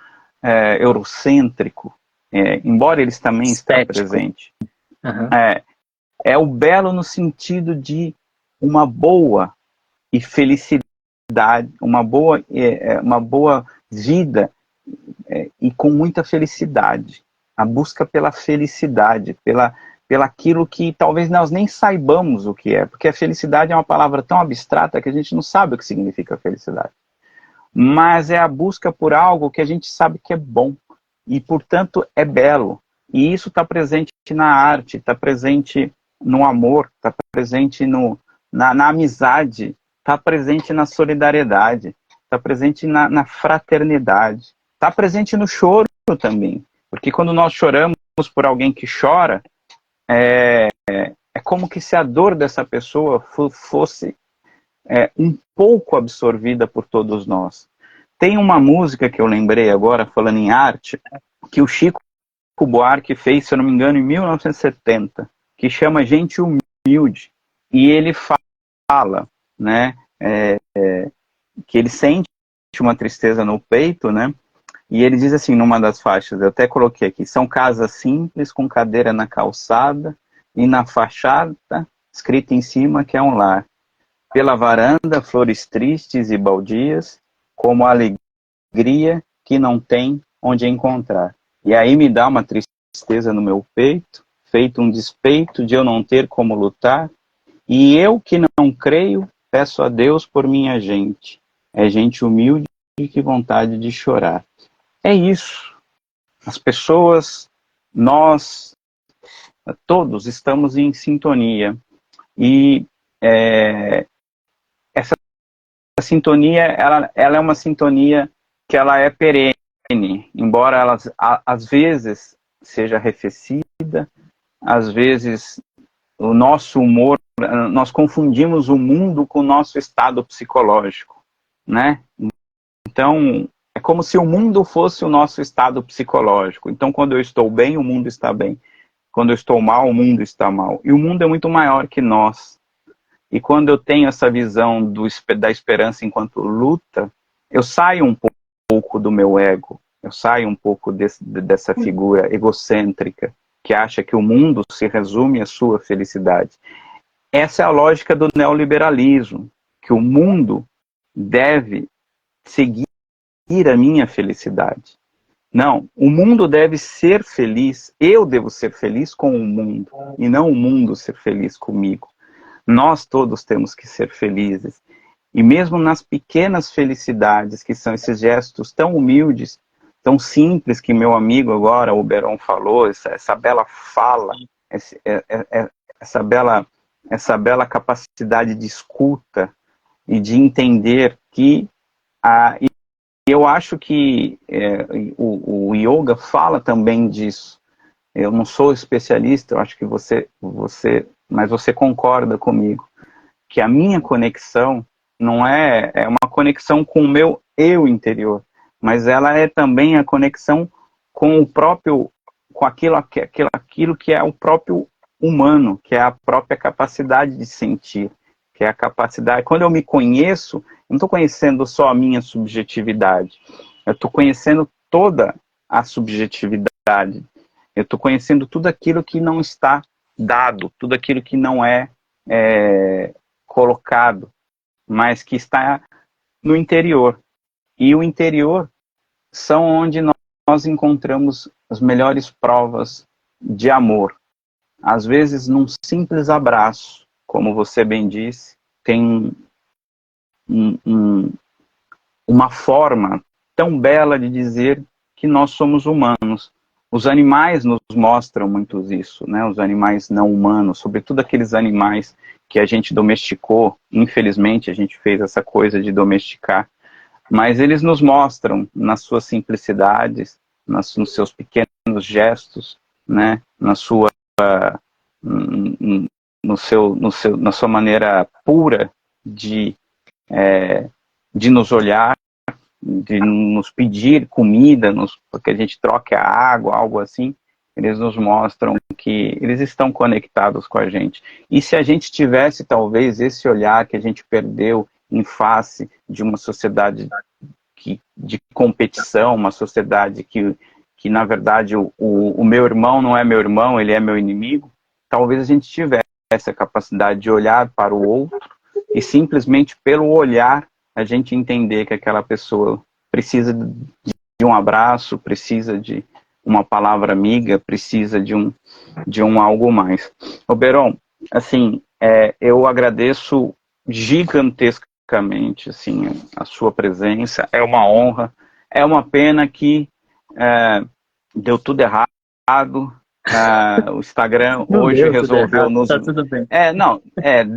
eurocêntrico, embora eles também estejam presentes. Uhum. É o belo no sentido de uma boa e felicidade, uma boa vida e com muita felicidade. A busca pela felicidade, pelaquilo que talvez nós nem saibamos o que é, porque a felicidade é uma palavra tão abstrata que a gente não sabe o que significa felicidade. Mas é a busca por algo que a gente sabe que é bom e, portanto, é belo. E isso está presente na arte, está presente no amor, está presente na amizade, está presente na solidariedade, está presente na fraternidade, está presente no choro também. Porque quando nós choramos por alguém que chora, é como que se a dor dessa pessoa fosse um pouco absorvida por todos nós. Tem uma música que eu lembrei agora, falando em arte, que o Chico Buarque fez, se eu não me engano, em 1970, que chama Gente Humilde. E ele fala, né, que ele sente uma tristeza no peito, né, e ele diz assim, numa das faixas, eu até coloquei aqui, são casas simples, com cadeira na calçada, e na fachada, escrito em cima que é um lar. Pela varanda, flores tristes e baldias, como a alegria que não tem onde encontrar. E aí me dá uma tristeza no meu peito, feito um despeito de eu não ter como lutar, e eu que não creio, peço a Deus por minha gente. É gente humilde e que vontade de chorar. É isso. As pessoas, nós, todos estamos em sintonia. E essa sintonia, ela é uma sintonia que ela é perene, embora ela às vezes seja arrefecida, às vezes o nosso humor, nós confundimos o mundo com o nosso estado psicológico, né? Então, é como se o mundo fosse o nosso estado psicológico. Então, quando eu estou bem, o mundo está bem. Quando eu estou mal, o mundo está mal. E o mundo é muito maior que nós. E quando eu tenho essa visão da esperança enquanto luta, eu saio um pouco do meu ego, eu saio um pouco dessa figura egocêntrica que acha que o mundo se resume à sua felicidade. Essa é a lógica do neoliberalismo, que o mundo deve seguir a minha felicidade. Não, o mundo deve ser feliz, eu devo ser feliz com o mundo, e não o mundo ser feliz comigo. Nós todos temos que ser felizes. E mesmo nas pequenas felicidades, que são esses gestos tão humildes, tão simples, que meu amigo agora, o Beron, falou, essa bela fala, essa bela capacidade de escuta e de entender que eu acho que o yoga fala também disso. Eu não sou especialista, eu acho que mas você concorda comigo, que a minha conexão não é uma conexão com o meu eu interior, mas ela é também a conexão com o próprio, com aquilo que é o próprio humano, que é a própria capacidade de sentir, que é a capacidade, quando eu me conheço, eu não estou conhecendo só a minha subjetividade, eu estou conhecendo toda a subjetividade, eu estou conhecendo tudo aquilo que não está dado, tudo aquilo que não é colocado, mas que está no interior. E o interior são onde nós encontramos as melhores provas de amor. Às vezes, num simples abraço, como você bem disse, tem uma forma tão bela de dizer que nós somos humanos. Os animais nos mostram muito isso, né? Os animais não humanos, sobretudo aqueles animais que a gente domesticou. Infelizmente, a gente fez essa coisa de domesticar. Mas eles nos mostram nas suas simplicidades, nos seus pequenos gestos, né? Na sua maneira pura de nos olhar, de nos pedir comida, porque a gente troque a água, algo assim. Eles nos mostram que eles estão conectados com a gente. E se a gente tivesse, talvez, esse olhar que a gente perdeu em face de uma sociedade de competição, uma sociedade que na verdade, o meu irmão não é meu irmão, ele é meu inimigo, talvez a gente tivesse a capacidade de olhar para o outro e simplesmente pelo olhar a gente entender que aquela pessoa precisa de um abraço, precisa de uma palavra amiga, precisa de um algo mais. Ô Beron, assim, eu agradeço gigantescamente assim, a sua presença, é uma honra, é uma pena que deu tudo errado, o Instagram hoje resolveu nos... Tá tudo bem.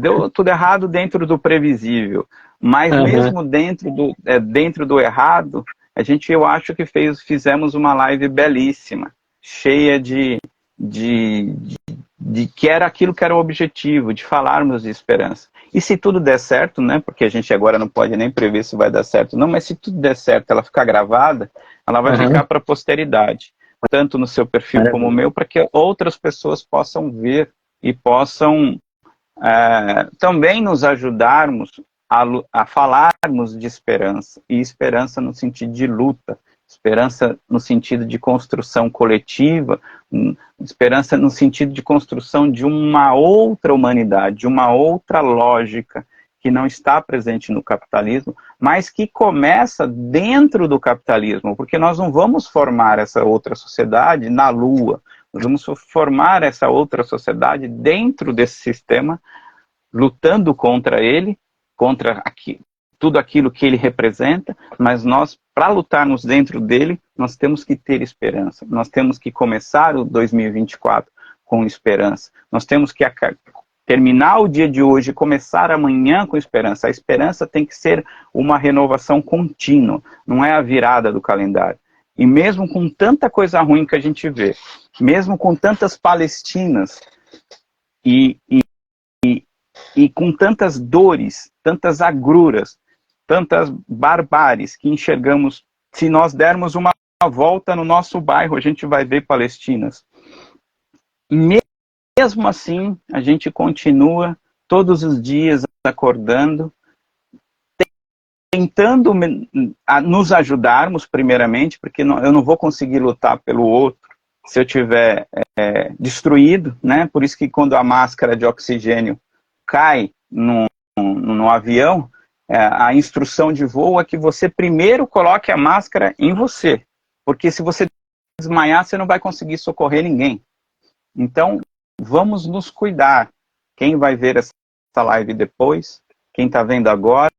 Deu tudo errado dentro do previsível, mas mesmo dentro do errado, eu acho que fizemos uma live belíssima, cheia de que era aquilo que era o objetivo, de falarmos de esperança. E se tudo der certo, né, porque a gente agora não pode nem prever se vai dar certo, não, mas se tudo der certo, ela ficar gravada, ela vai ficar para a posteridade, tanto no seu perfil como o meu, para que outras pessoas possam ver e possam também nos ajudarmos a falarmos de esperança, e esperança no sentido de luta, esperança no sentido de construção coletiva, esperança no sentido de construção de uma outra humanidade, de uma outra lógica que não está presente no capitalismo, mas que começa dentro do capitalismo, porque nós não vamos formar essa outra sociedade na Lua, nós vamos formar essa outra sociedade dentro desse sistema, lutando contra ele, contra tudo aquilo que ele representa, mas nós, para lutarmos dentro dele, nós temos que ter esperança. Nós temos que começar o 2024 com esperança. Nós temos que terminar o dia de hoje e começar amanhã com esperança. A esperança tem que ser uma renovação contínua, não é a virada do calendário. E mesmo com tanta coisa ruim que a gente vê, mesmo com tantas Palestinas e com tantas dores, tantas agruras, tantas barbáries que enxergamos se nós dermos uma volta no nosso bairro, a gente vai ver Palestinas. Mesmo assim, a gente continua todos os dias acordando, tentando nos ajudarmos primeiramente, porque eu não vou conseguir lutar pelo outro se eu tiver destruído, né? Por isso que quando a máscara de oxigênio cai no avião, a instrução de voo é que você primeiro coloque a máscara em você, porque se você desmaiar, você não vai conseguir socorrer ninguém. Então, vamos nos cuidar. Quem vai ver essa live depois, quem está vendo agora,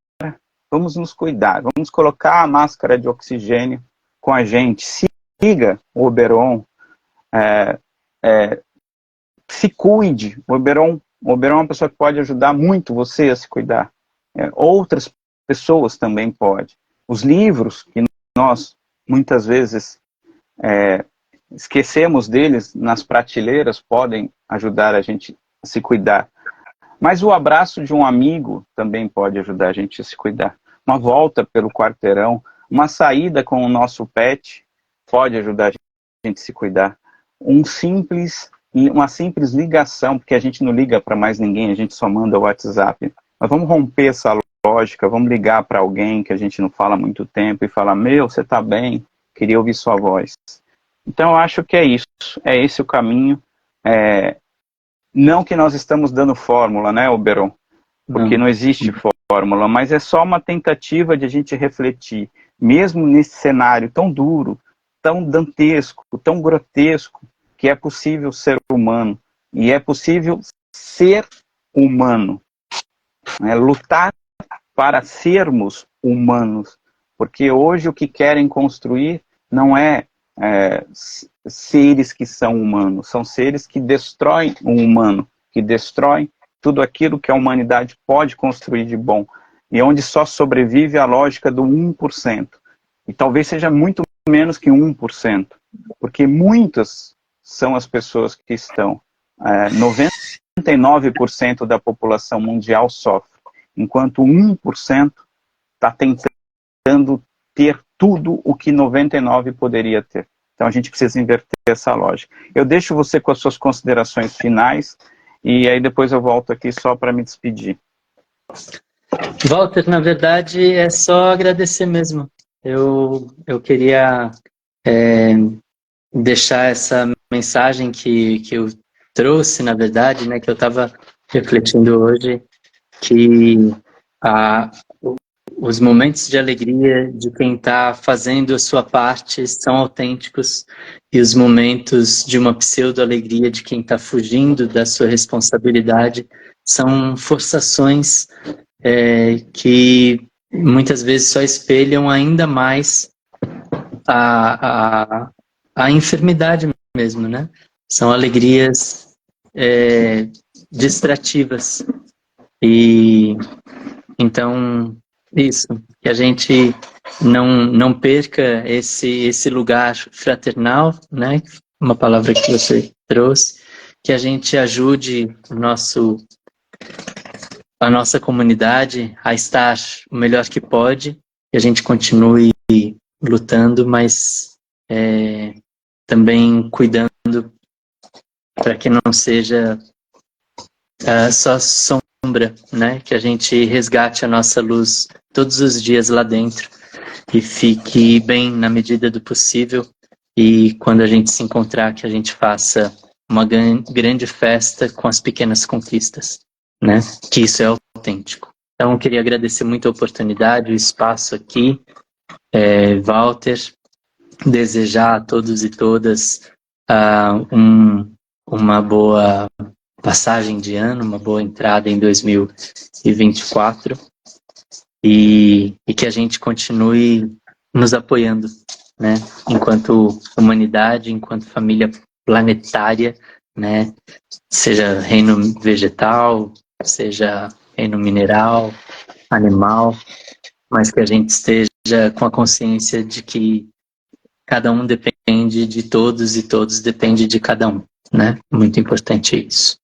vamos nos cuidar. Vamos colocar a máscara de oxigênio com a gente. Siga o Oberon. Se cuide. O Oberon é uma pessoa que pode ajudar muito você a se cuidar. Outras pessoas também podem. Os livros que nós, muitas vezes, esquecemos deles nas prateleiras, podem ajudar a gente a se cuidar. Mas o abraço de um amigo também pode ajudar a gente a se cuidar. Uma volta pelo quarteirão, uma saída com o nosso pet pode ajudar a gente a se cuidar. Uma simples ligação, porque a gente não liga para mais ninguém, a gente só manda o WhatsApp. Mas vamos romper essa lógica, vamos ligar para alguém que a gente não fala há muito tempo e falar, você está bem? Queria ouvir sua voz. Então eu acho que é isso, é esse o caminho. Não que nós estamos dando fórmula, né, Oberon? Porque não existe fórmula, mas é só uma tentativa de a gente refletir, mesmo nesse cenário tão duro, tão dantesco, tão grotesco, que é possível ser humano, e é possível ser humano, lutar para sermos humanos, porque hoje o que querem construir não é seres que são humanos, são seres que destroem o humano, que destroem tudo aquilo que a humanidade pode construir de bom, e onde só sobrevive a lógica do 1%, e talvez seja muito menos que 1%, porque muitas são as pessoas que estão, 99% da população mundial sofre, enquanto 1% está tentando ter tudo o que 99% poderia ter. Então a gente precisa inverter essa lógica. Eu deixo você com as suas considerações finais, e aí depois eu volto aqui só para me despedir. Walter, na verdade, é só agradecer mesmo. Eu queria deixar essa mensagem que eu trouxe, na verdade, né, que eu estava refletindo hoje, que os momentos de alegria de quem está fazendo a sua parte são autênticos, e os momentos de uma pseudo-alegria de quem está fugindo da sua responsabilidade são forçações que muitas vezes só espelham ainda mais a enfermidade mesmo, né? São alegrias distrativas. E então, isso, que a gente não perca esse lugar fraternal, né? Uma palavra que você trouxe, que a gente ajude a nossa comunidade a estar o melhor que pode, que a gente continue lutando, mas também cuidando para que não seja só sombra, né? Que a gente resgate a nossa luz todos os dias lá dentro e fique bem na medida do possível, e quando a gente se encontrar, que a gente faça uma grande festa com as pequenas conquistas, né? Que isso é autêntico. Então, eu queria agradecer muito a oportunidade, o espaço aqui, Walter, desejar a todos e todas uma boa passagem de ano, uma boa entrada em 2024, e que a gente continue nos apoiando, né? Enquanto humanidade, enquanto família planetária, né? Seja reino vegetal, seja reino mineral, animal, mas que a gente esteja com a consciência de que cada um depende de todos e todos dependem de cada um, né? Muito importante isso.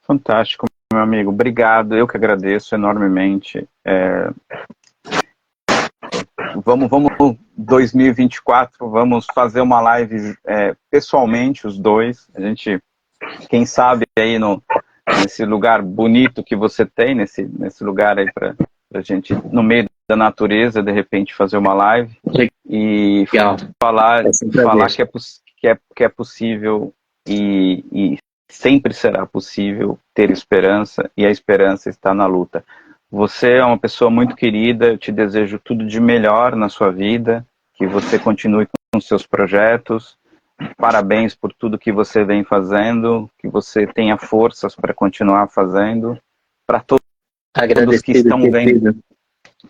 Fantástico, meu amigo. Obrigado. Eu que agradeço enormemente. vamos 2024, vamos fazer uma live pessoalmente, os dois. A gente, quem sabe aí nesse lugar bonito que você tem, nesse lugar aí para a gente, no meio da natureza, de repente fazer uma live e Legal. falar que é possível e sempre será possível ter esperança, e a esperança está na luta. Você é uma pessoa muito querida, eu te desejo tudo de melhor na sua vida, que você continue com os seus projetos. Parabéns por tudo que você vem fazendo, que você tenha forças para continuar fazendo. Para todos que estão vendo,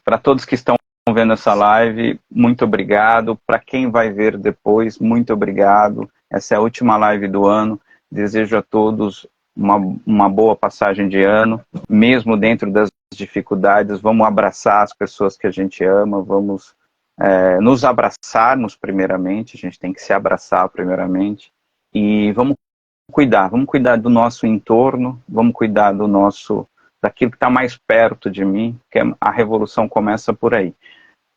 para todos que estão vendo essa live, muito obrigado. Para quem vai ver depois, muito obrigado. Essa é a última live do ano. Desejo a todos uma boa passagem de ano, mesmo dentro das dificuldades. Vamos abraçar as pessoas que a gente ama, vamos nos abraçarmos primeiramente, a gente tem que se abraçar primeiramente, e vamos cuidar do nosso entorno, vamos cuidar daquilo que está mais perto de mim, que a revolução começa por aí.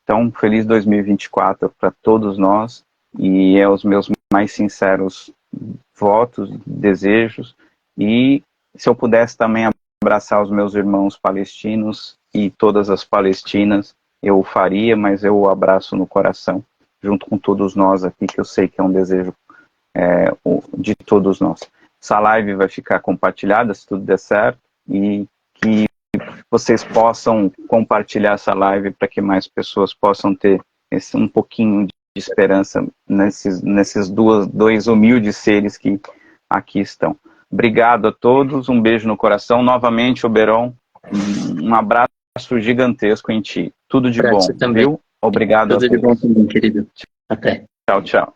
Então, feliz 2024 para todos nós, e é os meus mais sinceros votos, desejos, e se eu pudesse também abraçar os meus irmãos palestinos e todas as palestinas, eu o faria, mas eu o abraço no coração, junto com todos nós aqui, que eu sei que é um desejo de todos nós. Essa live vai ficar compartilhada, se tudo der certo, e que vocês possam compartilhar essa live para que mais pessoas possam ter um pouquinho de esperança nesses dois humildes seres que aqui estão. Obrigado a todos, um beijo no coração. Novamente, Oberon, um abraço gigantesco em ti. Tudo de bom, viu? Obrigado a todos. Tudo de bom também, querido. Até. Tchau, tchau.